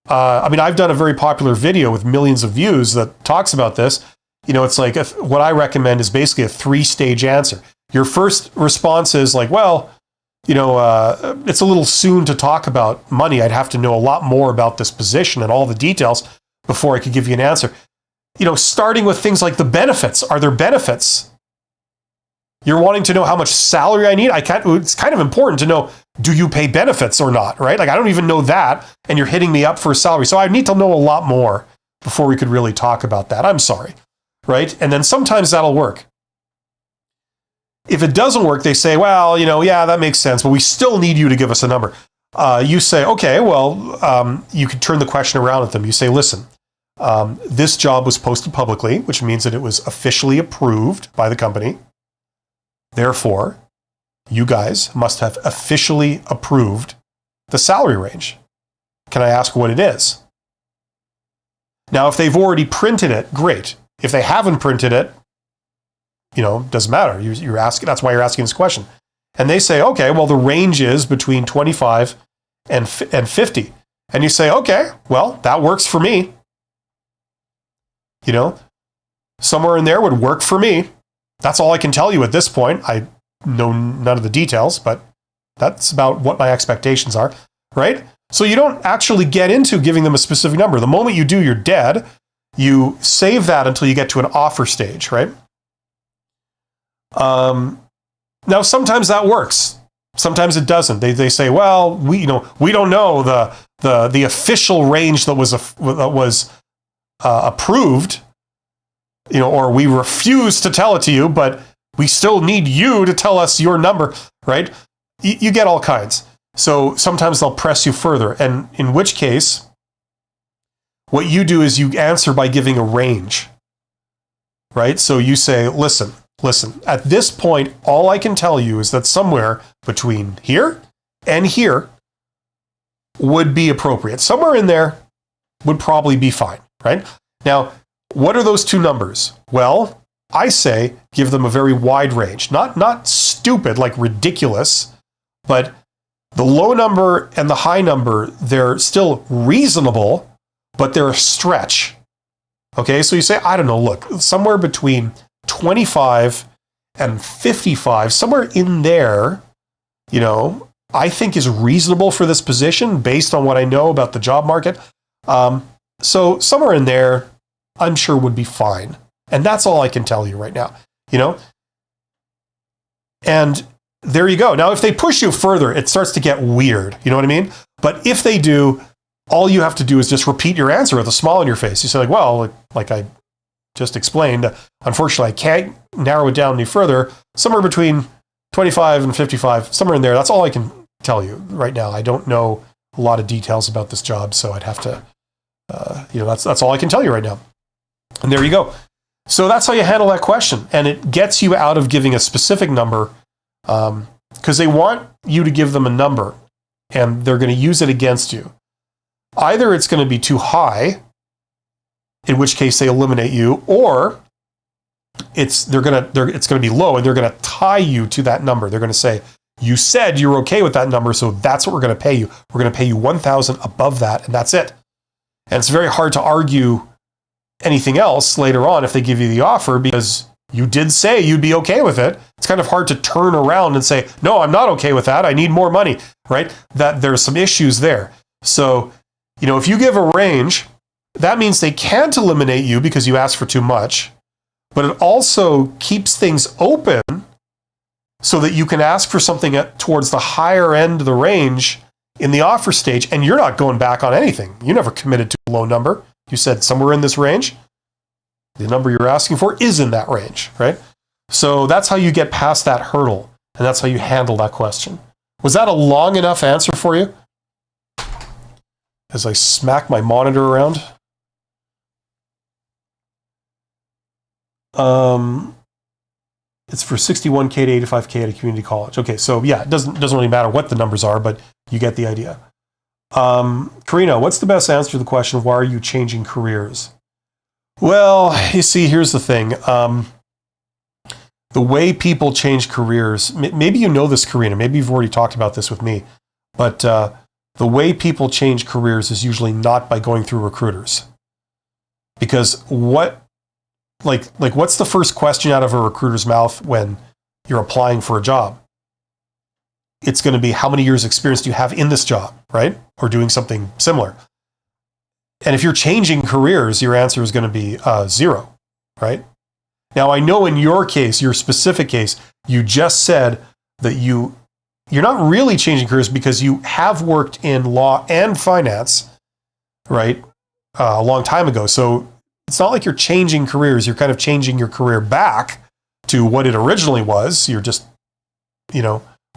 I mean, I've done a very popular video with millions of views that talks about this. It's like what I recommend is basically a 3-stage answer. Your first response is like, well, it's a little soon to talk about money. I'd have to know a lot more about this position and all the details before I could give you an answer. Starting with things like the benefits. Are there benefits? You're wanting to know how much salary I need? It's kind of important to know, do you pay benefits or not, right? Like, I don't even know that, and you're hitting me up for a salary. So I need to know a lot more before we could really talk about that. I'm sorry, right? And then sometimes that'll work. If it doesn't work, they say, well, yeah, that makes sense, but we still need you to give us a number. You say, okay, well, you could turn the question around at them. You say, listen, this job was posted publicly, which means that it was officially approved by the company. Therefore, you guys must have officially approved the salary range. Can I ask what it is? Now, if they've already printed it, great. If they haven't printed it, doesn't matter. You're asking. That's why you're asking this question. And they say, okay, well, the range is between 25 and 50. And you say, okay, well, that works for me. Somewhere in there would work for me. That's all I can tell you at this point. I know none of the details, but that's about what my expectations are, right? So you don't actually get into giving them a specific number. The moment you do, you're dead. You save that until you get to an offer stage, right? Now, sometimes that works. Sometimes it doesn't. They say, well, we don't know the official range that was approved. Or we refuse to tell it to you, but we still need you to tell us your number, right? You get all kinds. So sometimes they'll press you further. And in which case, what you do is you answer by giving a range, right? So you say, listen, at this point, all I can tell you is that somewhere between here and here would be appropriate. Somewhere in there would probably be fine, right? Now, what are those two numbers? Well, I say give them a very wide range. Not stupid, like ridiculous, but the low number and the high number, they're still reasonable, but they're a stretch. Okay, so you say, I don't know, look, somewhere between 25 and 55, somewhere in there, I think is reasonable for this position based on what I know about the job market. So somewhere in there, I'm sure would be fine. And that's all I can tell you right now, And there you go. Now, if they push you further, it starts to get weird. You know what I mean? But if they do, all you have to do is just repeat your answer with a smile on your face. You say, like I just explained, unfortunately, I can't narrow it down any further. Somewhere between 25 and 55, somewhere in there. That's all I can tell you right now. I don't know a lot of details about this job, so I'd have to, that's all I can tell you right now. And there you go. So that's how you handle that question. And it gets you out of giving a specific number because they want you to give them a number and they're going to use it against you. Either it's going to be too high, in which case they eliminate you, or it's going to be low and they're going to tie you to that number. They're going to say, you said you're okay with that number, so that's what we're going to pay you. We're going to pay you $1,000 above that, and that's it. And it's very hard to argue anything else later on if they give you the offer because you did say you'd be okay with it. It's kind of hard to turn around and say, no, I'm not okay with that. I need more money, right? That there's some issues there. So, if you give a range, that means they can't eliminate you because you asked for too much, but it also keeps things open so that you can ask for something towards the higher end of the range in the offer stage, and you're not going back on anything. You never committed to a low number. You said somewhere in this range. The number you're asking for is in that range, right? So that's how you get past that hurdle, and that's how you handle that question. Was that a long enough answer for you? As I smack my monitor around. It's for 61K to 85K at a community college. Okay, so yeah, it doesn't really matter what the numbers are, but you get the idea. Karina, what's the best answer to the question, why are you changing careers? Well, you see, here's the thing. The way people change careers, maybe you know this, Karina, maybe you've already talked about this with me, but the way people change careers is usually not by going through recruiters. Because what's the first question out of a recruiter's mouth when you're applying for a job? It's going to be, how many years experience do you have in this job, right? Or doing something similar. And if you're changing careers, your answer is going to be 0, right? Now, I know in your case, your specific case, you just said that you're not really changing careers because you have worked in law and finance, right? A long time ago. So it's not like you're changing careers. You're kind of changing your career back to what it originally was. You're just,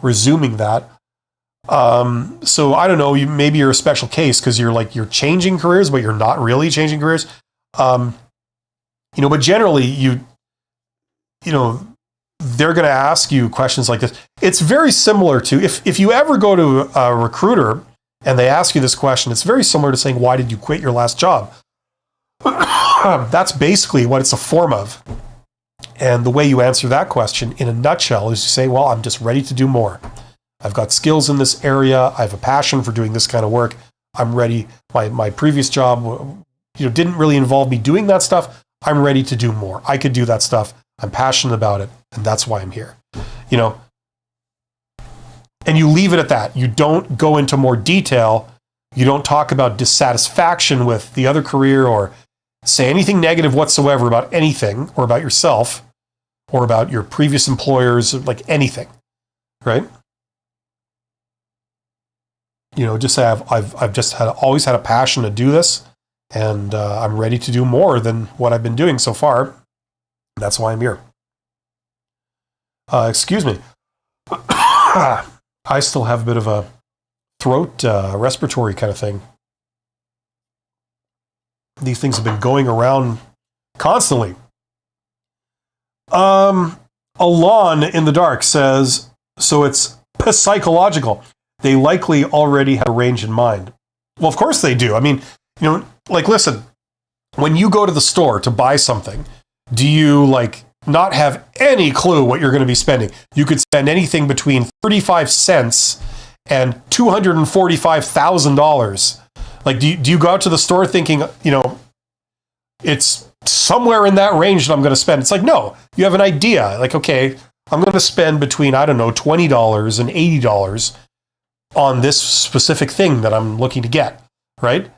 resuming that. So I don't know, maybe you're a special case because you're changing careers, but you're not really changing careers. But generally they're going to ask you questions like this. It's very similar to, if you ever go to a recruiter and they ask you this question, it's very similar to saying, why did you quit your last job? That's basically what it's a form of. And the way you answer that question in a nutshell is you say, well, I'm just ready to do more. I've got skills in this area. I have a passion for doing this kind of work. I'm ready. My previous job, didn't really involve me doing that stuff. I'm ready to do more. I could do that stuff. I'm passionate about it. And that's why I'm here. And you leave it at that. You don't go into more detail. You don't talk about dissatisfaction with the other career or say anything negative whatsoever about anything or about yourself or about your previous employers, like anything, right? Just say I've just always had a passion to do this, and I'm ready to do more than what I've been doing so far. That's why I'm here. Excuse me. I still have a bit of a throat respiratory kind of thing. These things have been going around constantly. Alon in the dark says, so it's psychological. They likely already have a range in mind. Well, of course they do. I mean, listen, when you go to the store to buy something, do you not have any clue what you're going to be spending? You could spend anything between 35 cents and $245,000. Do you go out to the store thinking, it's somewhere in that range that I'm going to spend? It's no, you have an idea. Okay, I'm going to spend between, I don't know, $20 and $80 on this specific thing that I'm looking to get, right?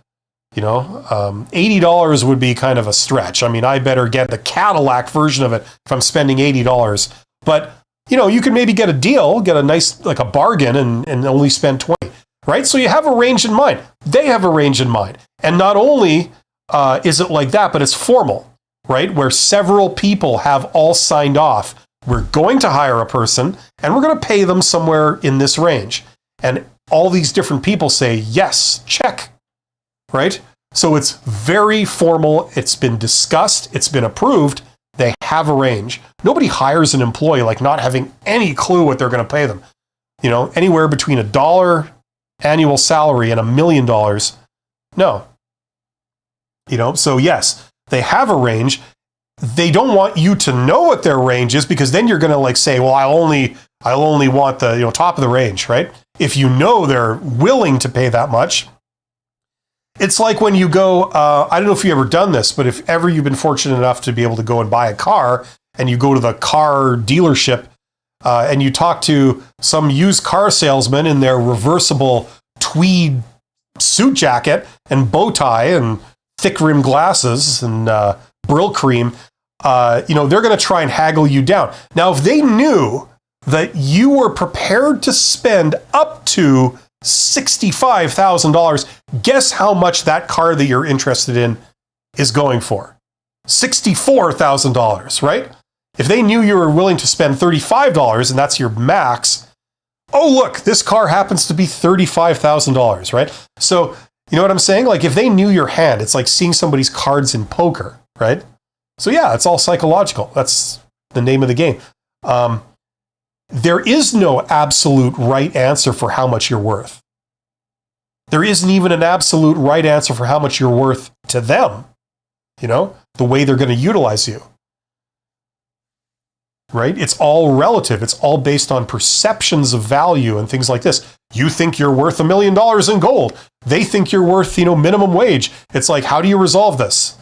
$80 would be kind of a stretch. I mean, I better get the Cadillac version of it if I'm spending $80. But, you can maybe get a deal, get a nice, a bargain and only spend 20, right? So you have a range in mind. They have a range in mind. And not only is it like that, but it's formal, right? Where several people have all signed off. We're going to hire a person and we're going to pay them somewhere in this range. And all these different people say, yes, check, right? So it's very formal. It's been discussed. It's been approved. They have a range. Nobody hires an employee not having any clue what they're going to pay them. Anywhere between $1 annual salary and $1 million. No. So yes, they have a range. They don't want you to know what their range is because then you're going to say, well, I only want the top of the range, right? If you know they're willing to pay that much. It's like when you go, I don't know if you've ever done this, but if ever you've been fortunate enough to be able to go and buy a car and you go to the car dealership and you talk to some used car salesman in their reversible tweed suit jacket and bow tie and thick rimmed glasses and Brill cream, they're going to try and haggle you down. Now, if they knew that you were prepared to spend up to $65,000, guess how much that car that you're interested in is going for? $64,000, right? If they knew you were willing to spend $35 and that's your max, oh, look, this car happens to be $35,000, right? So, you know what I'm saying? If they knew your hand, it's like seeing somebody's cards in poker, right? So yeah, it's all psychological. That's the name of the game. There is no absolute right answer for how much you're worth. There isn't even an absolute right answer for how much you're worth to them, the way they're going to utilize you. right? It's all relative. It's all based on perceptions of value and things like this. You think you're worth $1 million in gold. They think you're worth, minimum wage. It's like, how do you resolve this?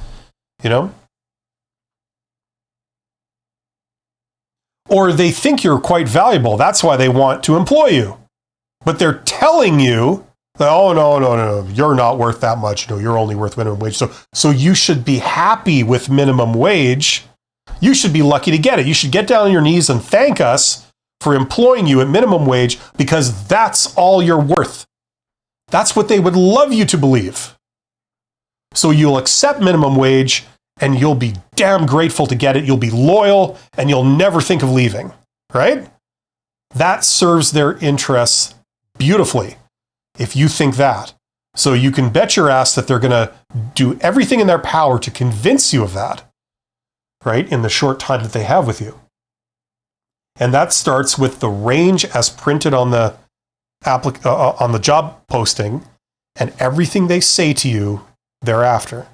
Or they think you're quite valuable. That's why they want to employ you. But they're telling you that, oh, no, you're not worth that much. No, you're only worth minimum wage. So you should be happy with minimum wage. You should be lucky to get it. You should get down on your knees and thank us for employing you at minimum wage because that's all you're worth. That's what they would love you to believe. So you'll accept minimum wage and you'll be damn grateful to get it. You'll be loyal and you'll never think of leaving, right? That serves their interests beautifully if you think that. So you can bet your ass that they're going to do everything in their power to convince you of that, right, in the short time that they have with you. And that starts with the range as printed on the on the job posting and everything they say to you thereafter.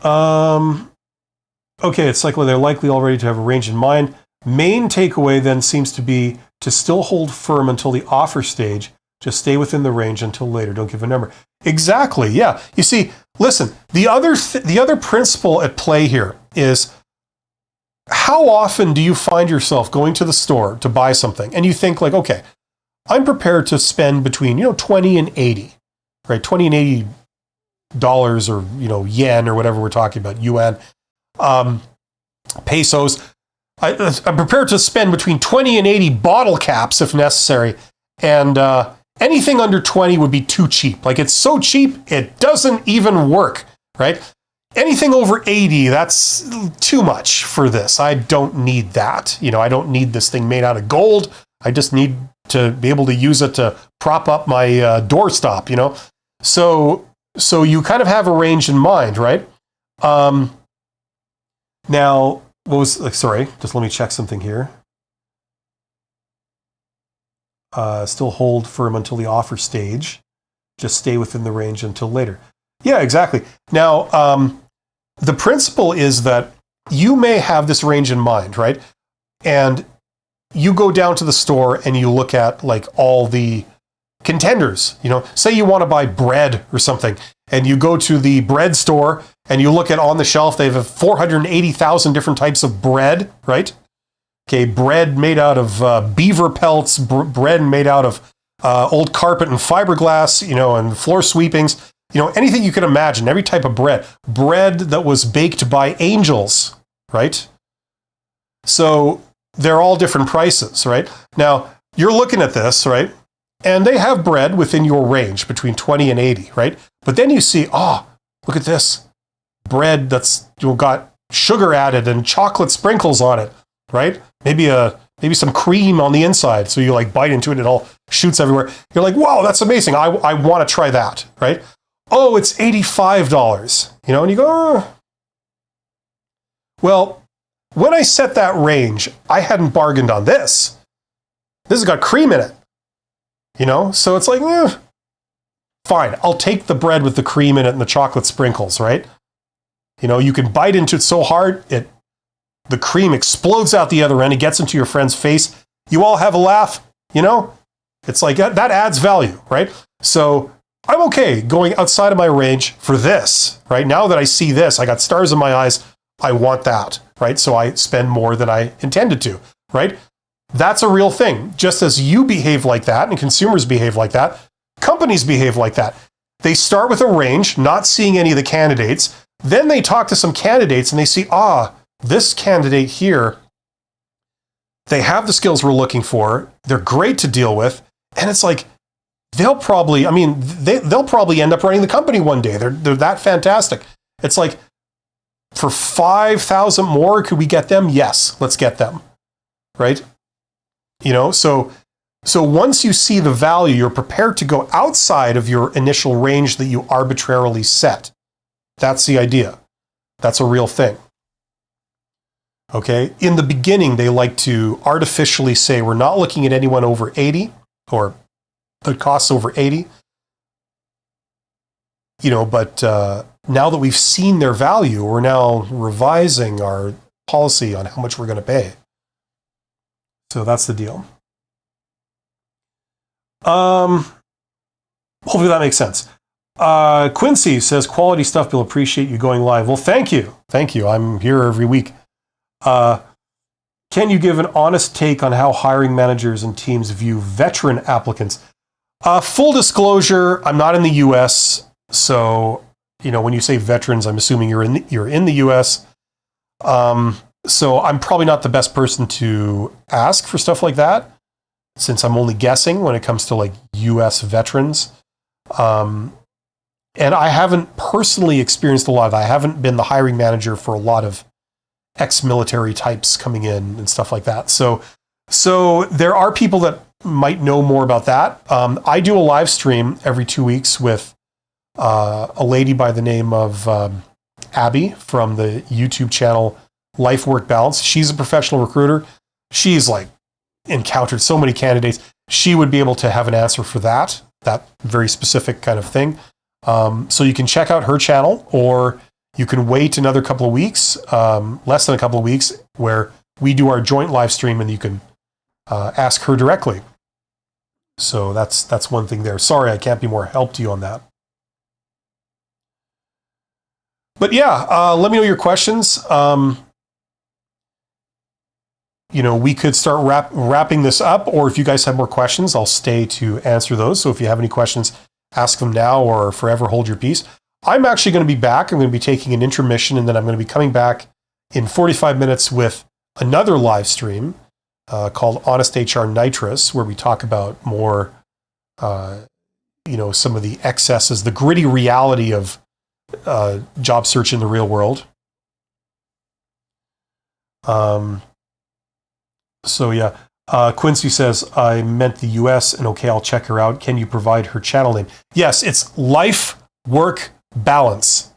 Okay, it's like they're likely already to have a range in mind. Main takeaway then seems to be to still hold firm until the offer stage. Just stay within the range until later. Don't give a number. Exactly. Yeah. You see, listen, the other principle at play here is how often do you find yourself going to the store to buy something and you think like, okay, I'm prepared to spend between, 20 and 80, right? 20 and 80 dollars or, yen or whatever we're talking about, yuan, pesos. I'm prepared to spend between 20 and 80 bottle caps if necessary. And anything under 20 would be too cheap. Like it's so cheap, it doesn't even work, right? Anything over 80, that's too much for this. I don't need that. I don't need this thing made out of gold. I just need to be able to use it to prop up my doorstop, So you kind of have a range in mind, right? Now, just let me check something here. Still hold firm until the offer stage. Just stay within the range until later. Yeah, exactly. Now, the principle is that you may have this range in mind, right? And you go down to the store and you look at like all the contenders, say you want to buy bread or something and you go to the bread store and you look at on the shelf, they have 480,000 different types of bread, right? Okay, bread made out of beaver pelts, bread made out of old carpet and fiberglass, and floor sweepings, anything you can imagine, every type of bread that was baked by angels, right? So they're all different prices, right? Now, you're looking at this, right? And they have bread within your range between 20 and 80, right? But then you see, look at this bread that's got sugar added and chocolate sprinkles on it, right? Maybe some cream on the inside. So you like bite into it and it all shoots everywhere. You're like, whoa, that's amazing. I want to try that, right? Oh, it's $85, and you go, oh. Well, when I set that range, I hadn't bargained on this. This has got cream in it. So it's like, fine, I'll take the bread with the cream in it and the chocolate sprinkles, right? You can bite into it so hard, the cream explodes out the other end, it gets into your friend's face. You all have a laugh, It's like that adds value, right? So I'm okay going outside of my range for this, right? Now that I see this, I got stars in my eyes, I want that, right? So I spend more than I intended to, right? That's a real thing. Just as you behave like that and consumers behave like that, companies behave like that. They start with a range, not seeing any of the candidates. Then they talk to some candidates and they see, this candidate here, they have the skills we're looking for. They're great to deal with. And it's like, they'll probably end up running the company one day. They're that fantastic. It's like, for 5,000 more, could we get them? Yes, let's get them, right? So once you see the value, you're prepared to go outside of your initial range that you arbitrarily set. That's the idea. That's a real thing. Okay? In the beginning, they like to artificially say, we're not looking at anyone over 80 or that costs over 80. But now that we've seen their value, we're now revising our policy on how much we're going to pay. So that's the deal. Hopefully that makes sense. Quincy says, quality stuff, Bill. Appreciate you going live. Well, thank you. Thank you. I'm here every week. Can you give an honest take on how hiring managers and teams view veteran applicants? Full disclosure, I'm not in the US. So, when you say veterans, I'm assuming you're in the US. So I'm probably not the best person to ask for stuff like that, since I'm only guessing when it comes to like US veterans. And I haven't personally experienced a lot of that. I haven't been the hiring manager for a lot of ex-military types coming in and stuff like that. So there are people that might know more about that. I do a live stream every 2 weeks with a lady by the name of Abby from the YouTube channel Life Work Balance. She's a professional recruiter. She's like encountered so many candidates. She would be able to have an answer for that very specific kind of thing. So you can check out her channel, or you can wait another couple of weeks, less than a couple of weeks, where we do our joint live stream and you can ask her directly. So that's one thing there. Sorry, I can't be more help to you on that. But yeah, let me know your questions. We could start wrapping this up, or if you guys have more questions, I'll stay to answer those. So if you have any questions, ask them now or forever hold your peace. I'm actually going to be back. I'm going to be taking an intermission, and then I'm going to be coming back in 45 minutes with another live stream called Honest HR Nitrous, where we talk about more, some of the excesses, the gritty reality of job search in the real world. So yeah, Quincy says, I meant the US, and okay, I'll check her out. Can you provide her channel name? Yes, it's Life Work Balance.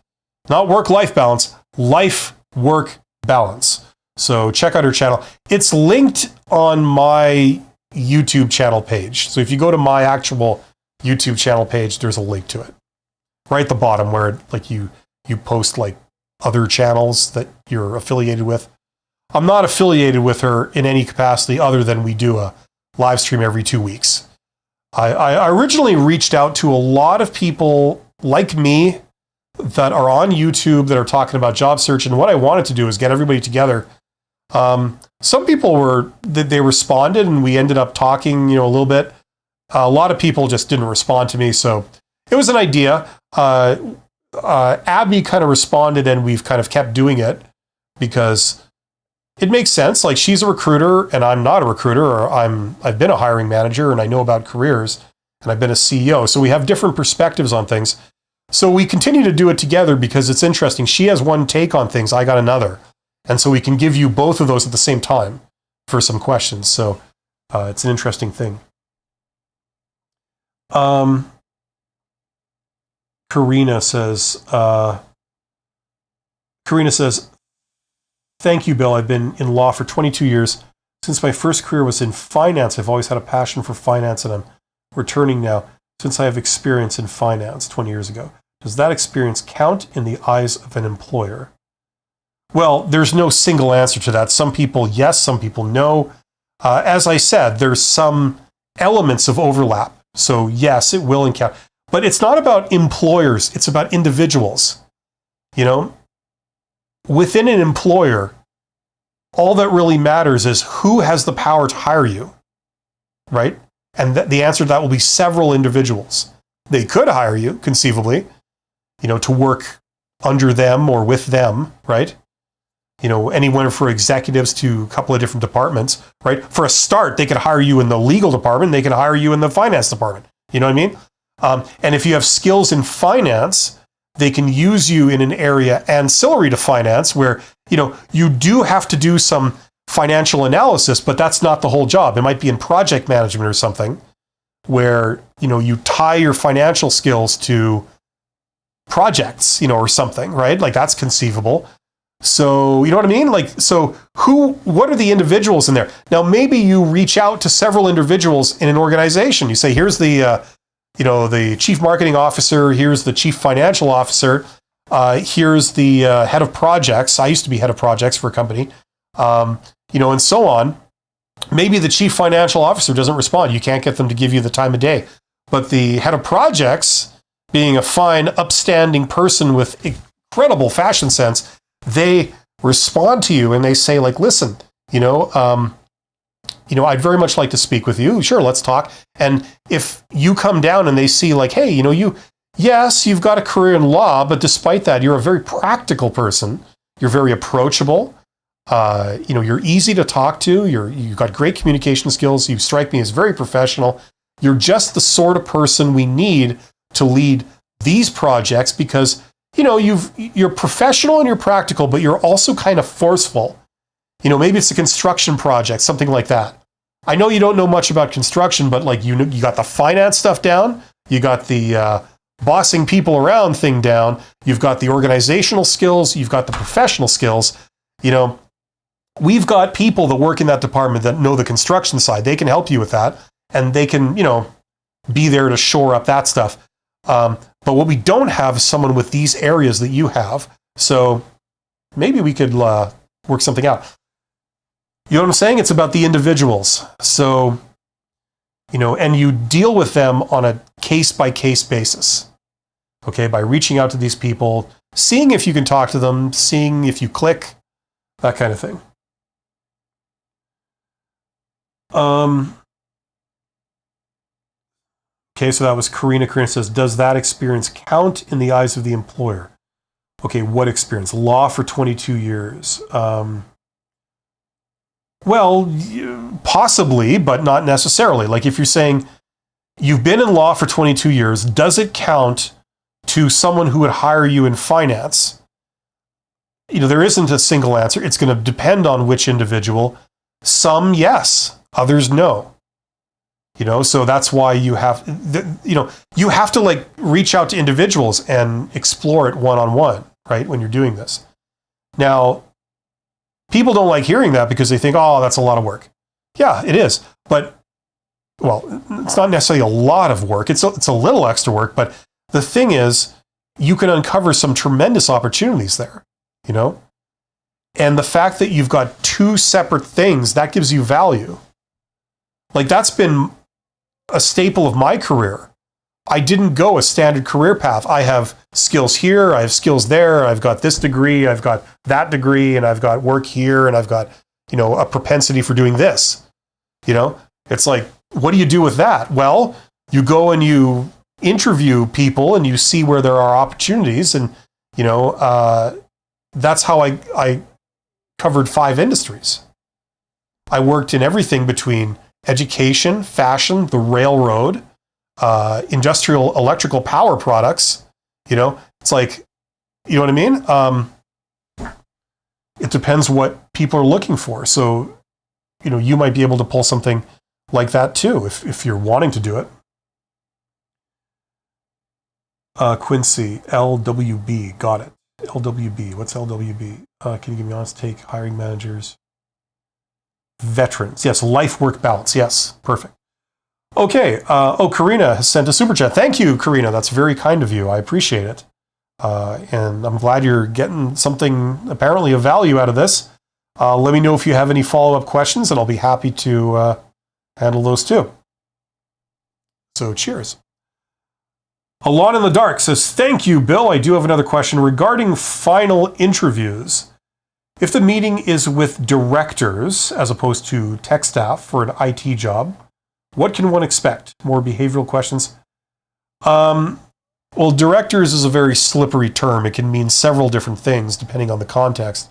Not work-life balance, Life Work Balance. So check out her channel. It's linked on my YouTube channel page. So if you go to my actual YouTube channel page, there's a link to it. Right at the bottom where you post like other channels that you're affiliated with. I'm not affiliated with her in any capacity other than we do a live stream every 2 weeks. I originally reached out to a lot of people like me that are on YouTube that are talking about job search, and what I wanted to do is get everybody together. Some people they responded, and we ended up talking, a little bit. A lot of people just didn't respond to me, so it was an idea. Abby kind of responded, and we've kind of kept doing it because it makes sense. Like, she's a recruiter and I'm not a recruiter, or I've been a hiring manager and I know about careers, and I've been a CEO. So we have different perspectives on things. So we continue to do it together because it's interesting. She has one take on things, I got another. And so we can give you both of those at the same time for some questions. So it's an interesting thing. Karina says, thank you, Bill. I've been in law for 22 years. Since my first career was in finance, I've always had a passion for finance, and I'm returning now since I have experience in finance 20 years ago. Does that experience count in the eyes of an employer? Well, there's no single answer to that. Some people, yes, some people, no. As I said, there's some elements of overlap. So yes, it will count. But it's not about employers. It's about individuals. Within an employer, all that really matters is who has the power to hire you, right? And the answer to that will be several individuals. They could hire you, conceivably, to work under them or with them, right? Anyone for executives to a couple of different departments, right? For a start, they could hire you in the legal department. They could hire you in the finance department. You know what I mean? And if you have skills in finance, they can use you in an area ancillary to finance where, you do have to do some financial analysis, but that's not the whole job. It might be in project management or something where, you tie your financial skills to projects, or something, right? Like, that's conceivable. So, you know what I mean? What are the individuals in there? Now, maybe you reach out to several individuals in an organization. You say, here's the chief marketing officer, here's the chief financial officer. Here's the head of projects. I used to be head of projects for a company, and so on. Maybe the chief financial officer doesn't respond. You can't get them to give you the time of day. But the head of projects, being a fine, upstanding person with incredible fashion sense, they respond to you and they say, like, listen, I'd very much like to speak with you. Sure, let's talk. And if you come down and they see, like, hey, yes, you've got a career in law, but despite that, you're a very practical person. You're very approachable. You're easy to talk to. You've got great communication skills. You strike me as very professional. You're just the sort of person we need to lead these projects because, you're professional and you're practical, but you're also kind of forceful. Maybe it's a construction project, something like that. I know you don't know much about construction, but like, you got the finance stuff down. You got the bossing people around thing down. You've got the organizational skills. You've got the professional skills. We've got people that work in that department that know the construction side. They can help you with that, and they can, be there to shore up that stuff. But what we don't have is someone with these areas that you have. So maybe we could work something out. You know what I'm saying? It's about the individuals. So, and you deal with them on a case-by-case basis. Okay, by reaching out to these people, seeing if you can talk to them, seeing if you click, that kind of thing. Okay, so that was Karina. Karina says, does that experience count in the eyes of the employer? Okay, what experience? Law for 22 years. Well, possibly, but not necessarily. Like if you're saying you've been in law for 22 years, does it count to someone who would hire you in finance? There isn't a single answer. It's going to depend on which individual. Some, yes. Others, no. So that's why you have to like reach out to individuals and explore it one-on-one, right? When you're doing this. Now, people don't like hearing that because they think, oh, that's a lot of work. Yeah, it is. But, well, it's not necessarily a lot of work. It's a little extra work. But the thing is, you can uncover some tremendous opportunities there, And the fact that you've got two separate things, that gives you value. Like that's been a staple of my career. I didn't go a standard career path. I have skills here, I have skills there, I've got this degree, I've got that degree, and I've got work here, and I've got, a propensity for doing this. It's like, what do you do with that? Well, you go and you interview people and you see where there are opportunities, and, that's how I covered 5 industries. I worked in everything between education, fashion, the railroad, industrial electrical power products. It's like, you know what I mean? It depends what people are looking for. So, you might be able to pull something like that too, if you're wanting to do it. Quincy, LWB, got it. LWB, what's LWB? Can you give me an honest take? Hiring managers. Veterans. Yes, life-work balance. Yes, perfect. Okay. Karina has sent a super chat. Thank you, Karina. That's very kind of you. I appreciate it. And I'm glad you're getting something apparently of value out of this. Let me know if you have any follow-up questions, and I'll be happy to handle those too. So cheers. Alon in the Dark says, thank you, Bill. I do have another question regarding final interviews. If the meeting is with directors as opposed to tech staff for an IT job, what can one expect? More behavioral questions? Well, directors is a very slippery term. It can mean several different things depending on the context.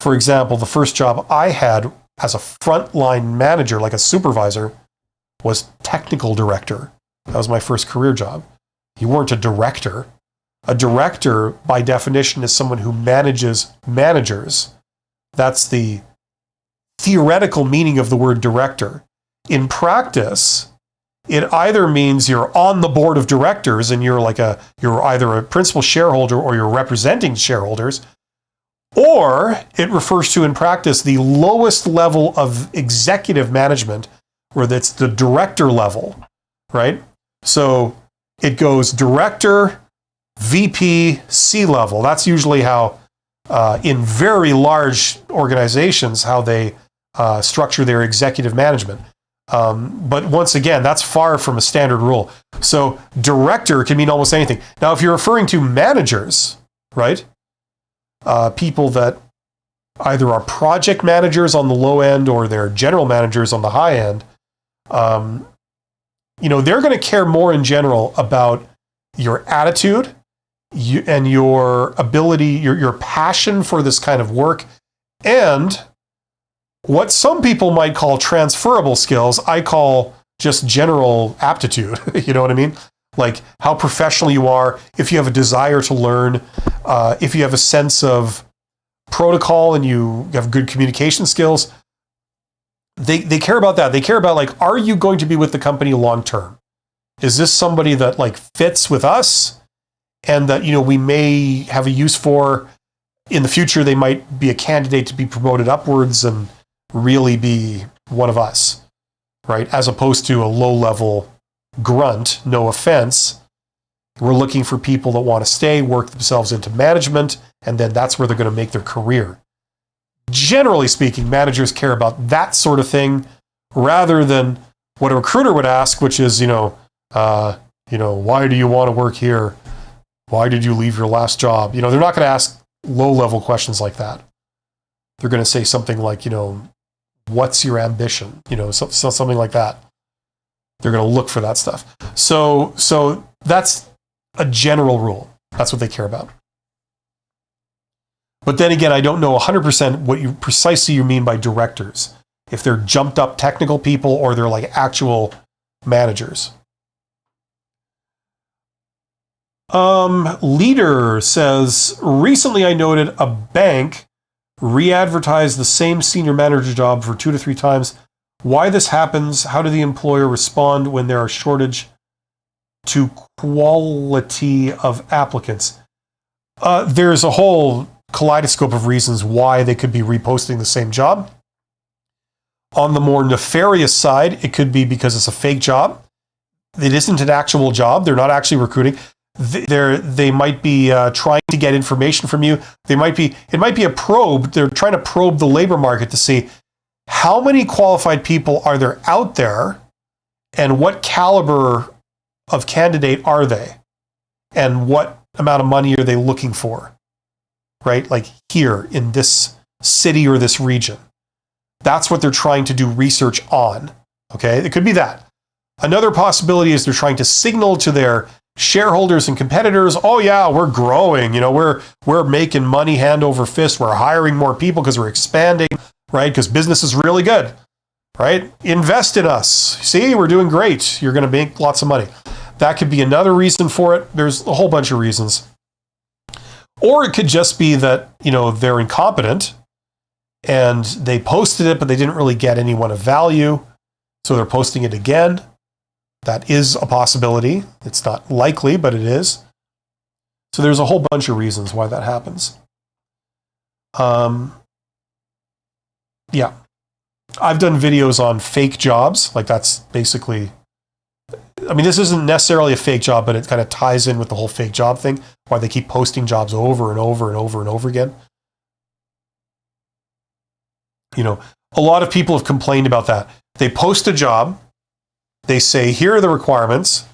For example, the first job I had as a frontline manager, like a supervisor, was technical director. That was my first career job. You weren't a director. A director, by definition, is someone who manages managers. That's the theoretical meaning of the word director. In practice, it either means you're on the board of directors and you're either a principal shareholder or you're representing shareholders, or it refers to, in practice, the lowest level of executive management, where that's the director level, right? So it goes director, VP, C-level. That's usually how, in very large organizations, how they structure their executive management. But once again, that's far from a standard rule. So director can mean almost anything. Now, if you're referring to managers, right? People that either are project managers on the low end or they're general managers on the high end, they're going to care more in general about your attitude and your ability, your passion for this kind of work, and what some people might call transferable skills, I call just general aptitude. You know what I mean? Like how professional you are, if you have a desire to learn, if you have a sense of protocol and you have good communication skills. They care about that. They care about, like, are you going to be with the company long term? Is this somebody that, like, fits with us and that, we may have a use for in the future? They might be a candidate to be promoted upwards and really be one of us, right? As opposed to a low-level grunt, no offense. We're looking for people that want to stay, work themselves into management, and then that's where they're going to make their career. Generally speaking, managers care about that sort of thing rather than what a recruiter would ask, which is, why do you want to work here? Why did you leave your last job? They're not going to ask low-level questions like that. They're going to say something like, what's your ambition? Something like that. They're going to look for that stuff. So that's a general rule. That's what they care about. But then again, I don't know 100% what you precisely mean by directors. If they're jumped up technical people or they're like actual managers. Leader says, recently I noted a bank re-advertised the same senior manager job for 2 to 3 times. Why this happens? How do the employer respond when there are shortage to quality of applicants? There's a whole kaleidoscope of reasons why they could be reposting the same job. On the more nefarious side, it could be because it's a fake job. It isn't an actual job. They're not actually recruiting. They might be trying to get information from you. It might be a probe. They're trying to probe the labor market to see how many qualified people are there out there and what caliber of candidate are they and what amount of money are they looking for, right? Like here in this city or this region. That's what they're trying to do research on, okay? It could be that. Another possibility is they're trying to signal to their shareholders and competitors, oh yeah, we're growing, we're making money hand over fist, we're hiring more people because we're expanding, right? Because business is really good, right? Invest in us. See, we're doing great. You're going to make lots of money. That could be another reason for it. There's a whole bunch of reasons. Or it could just be that, they're incompetent and they posted it, but they didn't really get anyone of value. So they're posting it again. That is a possibility. It's not likely, but it is. So there's a whole bunch of reasons why that happens. Yeah. I've done videos on fake jobs. Like that's basically, this isn't necessarily a fake job, but it kind of ties in with the whole fake job thing, why they keep posting jobs over and over and over and over again. A lot of people have complained about that. They post a job. They say, here are the requirements.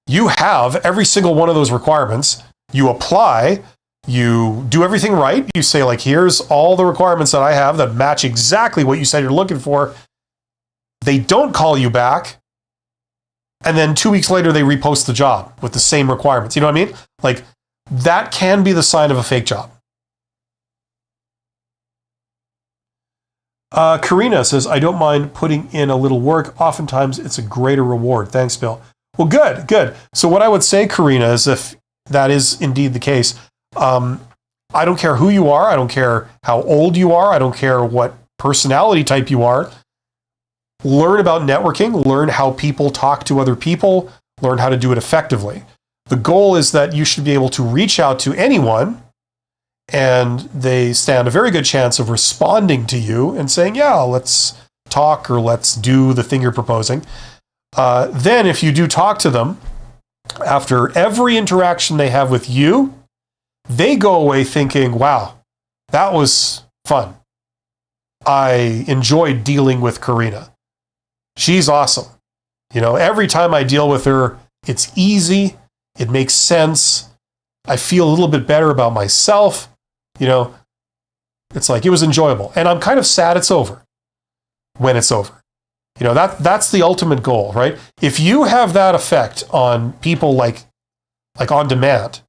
You have every single one of those requirements. You apply. You do everything right. You say, like, here's all the requirements that I have that match exactly what you said you're looking for. They don't call you back. And then 2 weeks later, they repost the job with the same requirements. You know what I mean? Like, that can be the sign of a fake job. Karina says, I don't mind putting in a little work. Oftentimes, it's a greater reward. Thanks, Bill. Well, good. So what I would say, Karina, is if that is indeed the case, I don't care who you are. I don't care how old you are. I don't care what personality type you are. Learn about networking. Learn how people talk to other people. Learn how to do it effectively. The goal is that you should be able to reach out to anyone and they stand a very good chance of responding to you and saying, yeah, let's talk or let's do the thing you're proposing. Then if you do talk to them after every interaction they have with you, they go away thinking, wow, that was fun. I enjoyed dealing with Karina. She's awesome. Every time I deal with her, it's easy. It makes sense. I feel a little bit better about myself. It's like, it was enjoyable. And I'm kind of sad it's over when it's over. That's the ultimate goal, right? If you have that effect on people like on demand,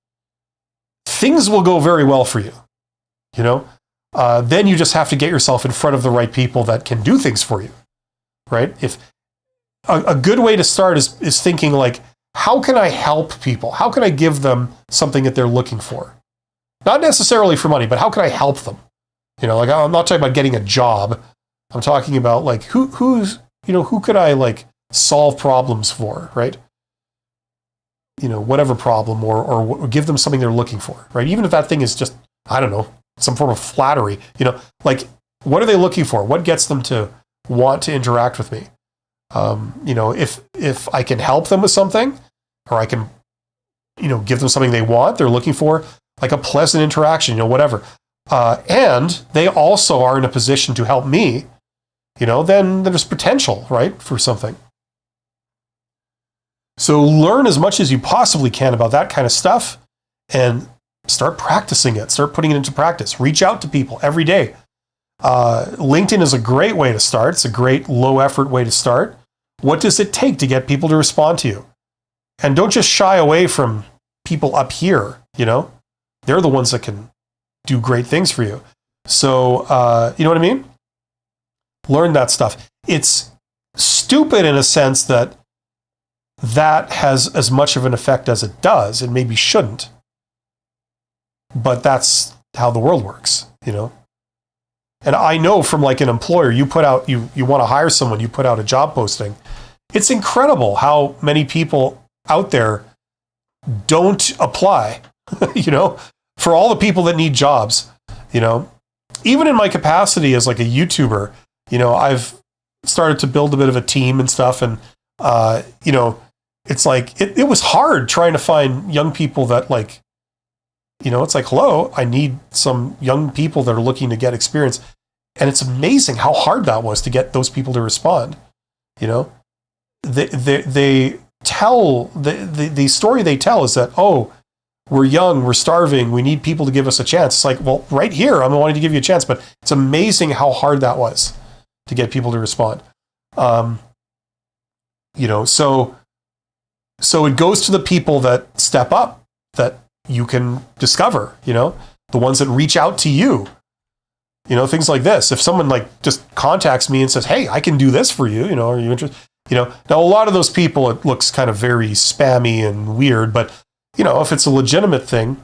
things will go very well for you. Then you just have to get yourself in front of the right people that can do things for you, right? If a good way to start is thinking like, how can I help people? How can I give them something that they're looking for? Not necessarily for money, but how can I help them? Like, I'm not talking about getting a job. I'm talking about like who could I like solve problems for, right? Whatever problem or give them something they're looking for, right? Even if that thing is just, I don't know, some form of flattery, like what are they looking for? What gets them to want to interact with me? If I can help them with something, or I can, give them something they want, they're looking for, like a pleasant interaction, whatever. And they also are in a position to help me, then there's potential, right, for something. So learn as much as you possibly can about that kind of stuff and start practicing it. Start putting it into practice. Reach out to people every day. LinkedIn is a great way to start. It's a great low effort way to start. What does it take to get people to respond to you? And don't just shy away from people up here, They're the ones that can do great things for you. So, you know what I mean? Learn that stuff. It's stupid in a sense that has as much of an effect as it does. It maybe shouldn't. But that's how the world works, And I know from like an employer, you put out, you want to hire someone, you put out a job posting. It's incredible how many people out there don't apply, for all the people that need jobs, Even in my capacity as like a YouTuber, I've started to build a bit of a team and stuff. And, it's like, it was hard trying to find young people that like, it's like, hello, I need some young people that are looking to get experience. And it's amazing how hard that was to get those people to respond. They tell, the story they tell is that, oh, we're young, we're starving, we need people to give us a chance. It's like, well, right here, I'm wanting to give you a chance, but it's amazing how hard that was to get people to respond. So it goes to the people that step up, that you can discover, the ones that reach out to you, things like this. If someone like just contacts me and says, hey, I can do this for you, are you interested? Now a lot of those people, it looks kind of very spammy and weird, but if it's a legitimate thing,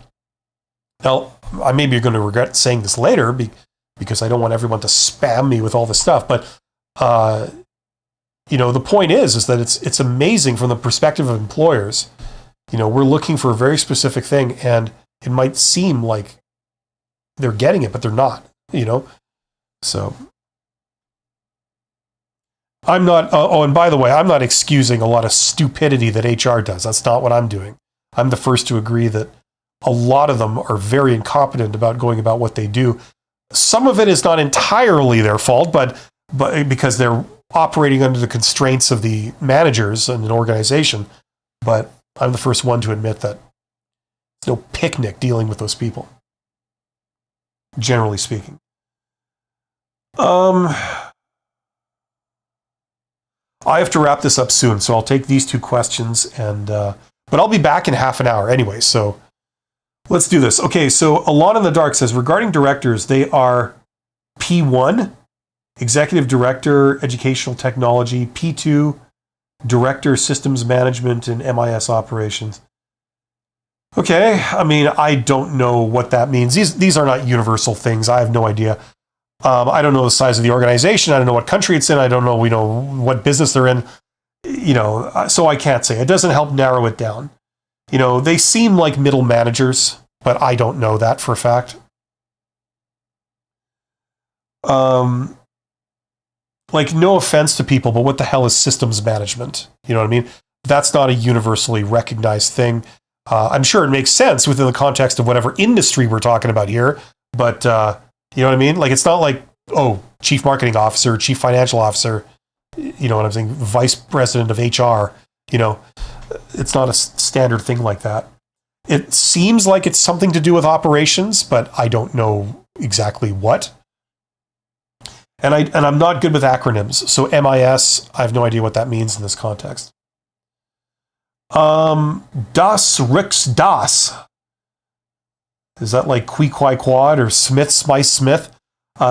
now maybe you're going to regret saying this later because I don't want everyone to spam me with all this stuff, but the point is that it's amazing from the perspective of employers. We're looking for a very specific thing, and it might seem like they're getting it, but they're not, So I'm not, and by the way, I'm not excusing a lot of stupidity that HR does. That's not what I'm doing. I'm the first to agree that a lot of them are very incompetent about going about what they do. Some of it is not entirely their fault, but because they're operating under the constraints of the managers in an organization. But I'm the first one to admit that it's no picnic dealing with those people, generally speaking. I have to wrap this up soon, so I'll take these two questions, but I'll be back in half an hour anyway, so let's do this. Okay, so Alon in the Dark says, regarding directors, they are P1, Executive Director, Educational Technology, P2, Director, Systems Management and MIS Operations. Okay, I don't know what that means. These are not universal things. I have no idea. I don't know the size of the organization. I don't know what country it's in. I don't know, what business they're in. So I can't say. It doesn't help narrow it down. They seem like middle managers, but I don't know that for a fact. Like, no offense to people, but what the hell is systems management? You know what I mean? that's not a universally recognized thing. I'm sure it makes sense within the context of whatever industry we're talking about here, but you know what I mean? Like, it's not like, oh, chief marketing officer, chief financial officer, you know what I'm saying, vice president of HR, you know, it's not a standard thing like that. It seems like it's something to do with operations, but I don't know exactly what. And I'm not good with acronyms. So MIS, I have no idea what that means in this context. Das Rix Das. Is that like Qui Quad or Smith Spice Smith?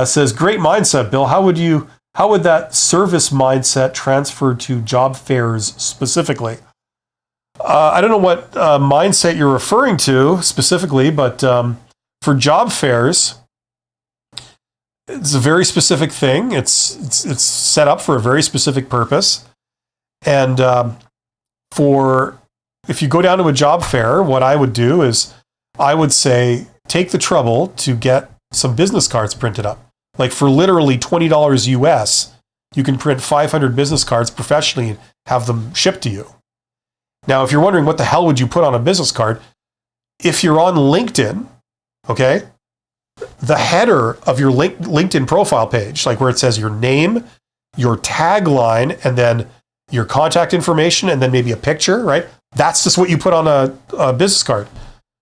Says, great mindset, Bill. How would that service mindset transfer to job fairs specifically? I don't know what mindset you're referring to specifically, but for job fairs, it's a very specific thing. It's set up for a very specific purpose. And if you go down to a job fair, what I would do is I would say, take the trouble to get some business cards printed up. Like for literally $20 US, you can print 500 business cards professionally and have them shipped to you. Now, if you're wondering what the hell would you put on a business card, if you're on LinkedIn, okay, the header of your LinkedIn profile page, like where it says your name, your tagline, and then your contact information, and then maybe a picture, right? That's just what you put on a business card.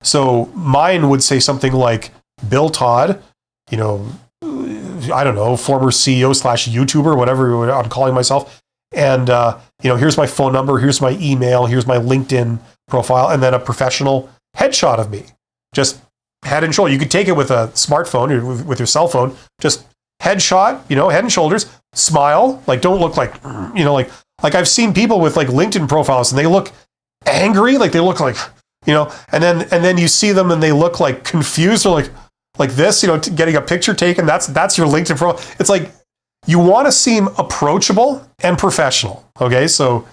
So mine would say something like Bill Todd, you know, I don't know, former CEO / YouTuber, whatever I'm calling myself. And, you know, here's my phone number, here's my email, here's my LinkedIn profile, and then a professional headshot of me. Just head and shoulder. You could take it with a smartphone or with your cell phone, just headshot, you know, head and shoulders, smile, like don't look like, you know, like I've seen people with like LinkedIn profiles and they look angry, like they look like, you know, and then you see them and they look like confused or like this, you know, getting a picture taken. That's your LinkedIn profile. It's like, you want to seem approachable and professional. Okay. So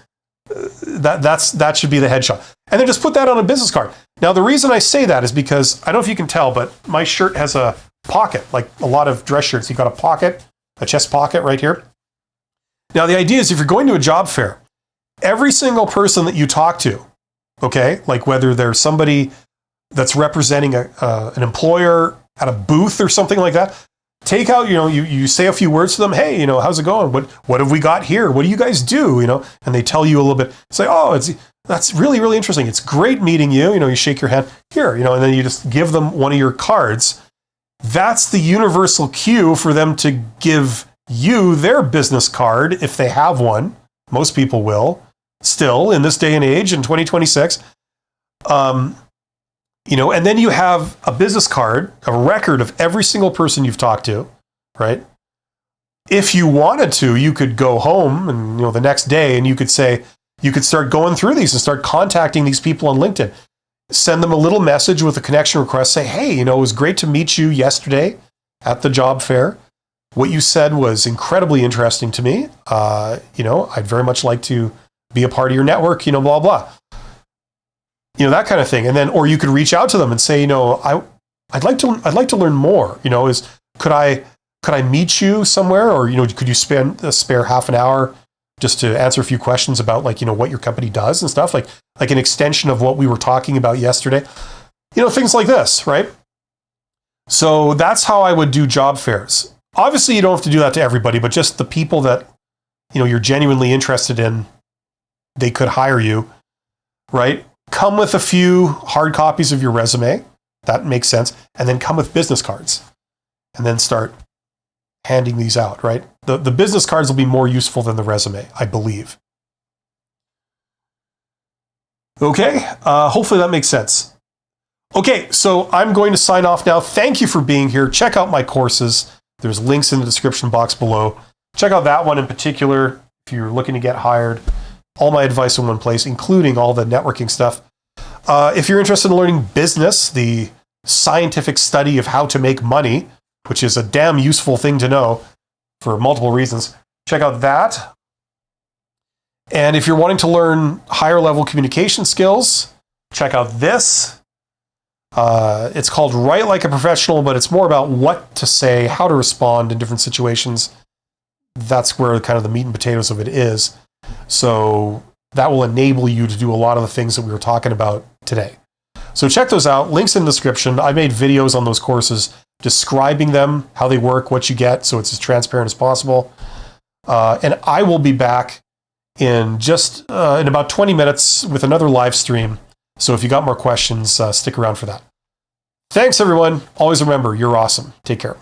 that should be the headshot. And then just put that on a business card. Now, the reason I say that is because I don't know if you can tell, but my shirt has a pocket, like a lot of dress shirts. You've got a pocket, a chest pocket right here. Now, the idea is if you're going to a job fair, every single person that you talk to, okay, like whether they're somebody that's representing an employer at a booth or something like that, take out, you know, you say a few words to them. Hey, you know, how's it going? What have we got here? What do you guys do? You know, and they tell you a little bit. Say, oh, that's really, really interesting. It's great meeting you. You know, you shake your hand here, you know, and then you just give them one of your cards. That's the universal cue for them to give you their business card if they have one. Most people will still in this day and age in 2026. You know, and then you have a business card, a record of every single person you've talked to, right? If you wanted to, you could go home and, you know, the next day and you could say, you could start going through these and start contacting these people on LinkedIn. Send them a little message with a connection request. Say, hey, you know, it was great to meet you yesterday at the job fair. What you said was incredibly interesting to me. You know, I'd very much like to be a part of your network, you know, blah, blah. You know, that kind of thing. And then, or you could reach out to them and say, you know, I'd like to learn more, you know, could I meet you somewhere? Or, you know, could you spare half an hour just to answer a few questions about, like, you know, what your company does and stuff, like an extension of what we were talking about yesterday, you know, things like this, right? So that's how I would do job fairs. Obviously you don't have to do that to everybody, but just the people that, you know, you're genuinely interested in, they could hire you, right? Come with a few hard copies of your resume. That makes sense. And then come with business cards and then start handing these out, right? The business cards will be more useful than the resume, I believe. Okay. Hopefully that makes sense. Okay. So I'm going to sign off now. Thank you for being here. Check out my courses. There's links in the description box below. Check out that one in particular if you're looking to get hired. All my advice in one place, including all the networking stuff. If you're interested in learning business, the scientific study of how to make money, which is a damn useful thing to know for multiple reasons, check out that. And if you're wanting to learn higher level communication skills, check out this. It's called Write Like a Professional, but it's more about what to say, how to respond in different situations. That's where kind of the meat and potatoes of it is. So that will enable you to do a lot of the things that we were talking about today. So check those out. Links in the description. I made videos on those courses describing them, how they work, what you get, so it's as transparent as possible. And I will be back in in about 20 minutes with another live stream. So if you got more questions, stick around for that. Thanks, everyone. Always remember, you're awesome. Take care.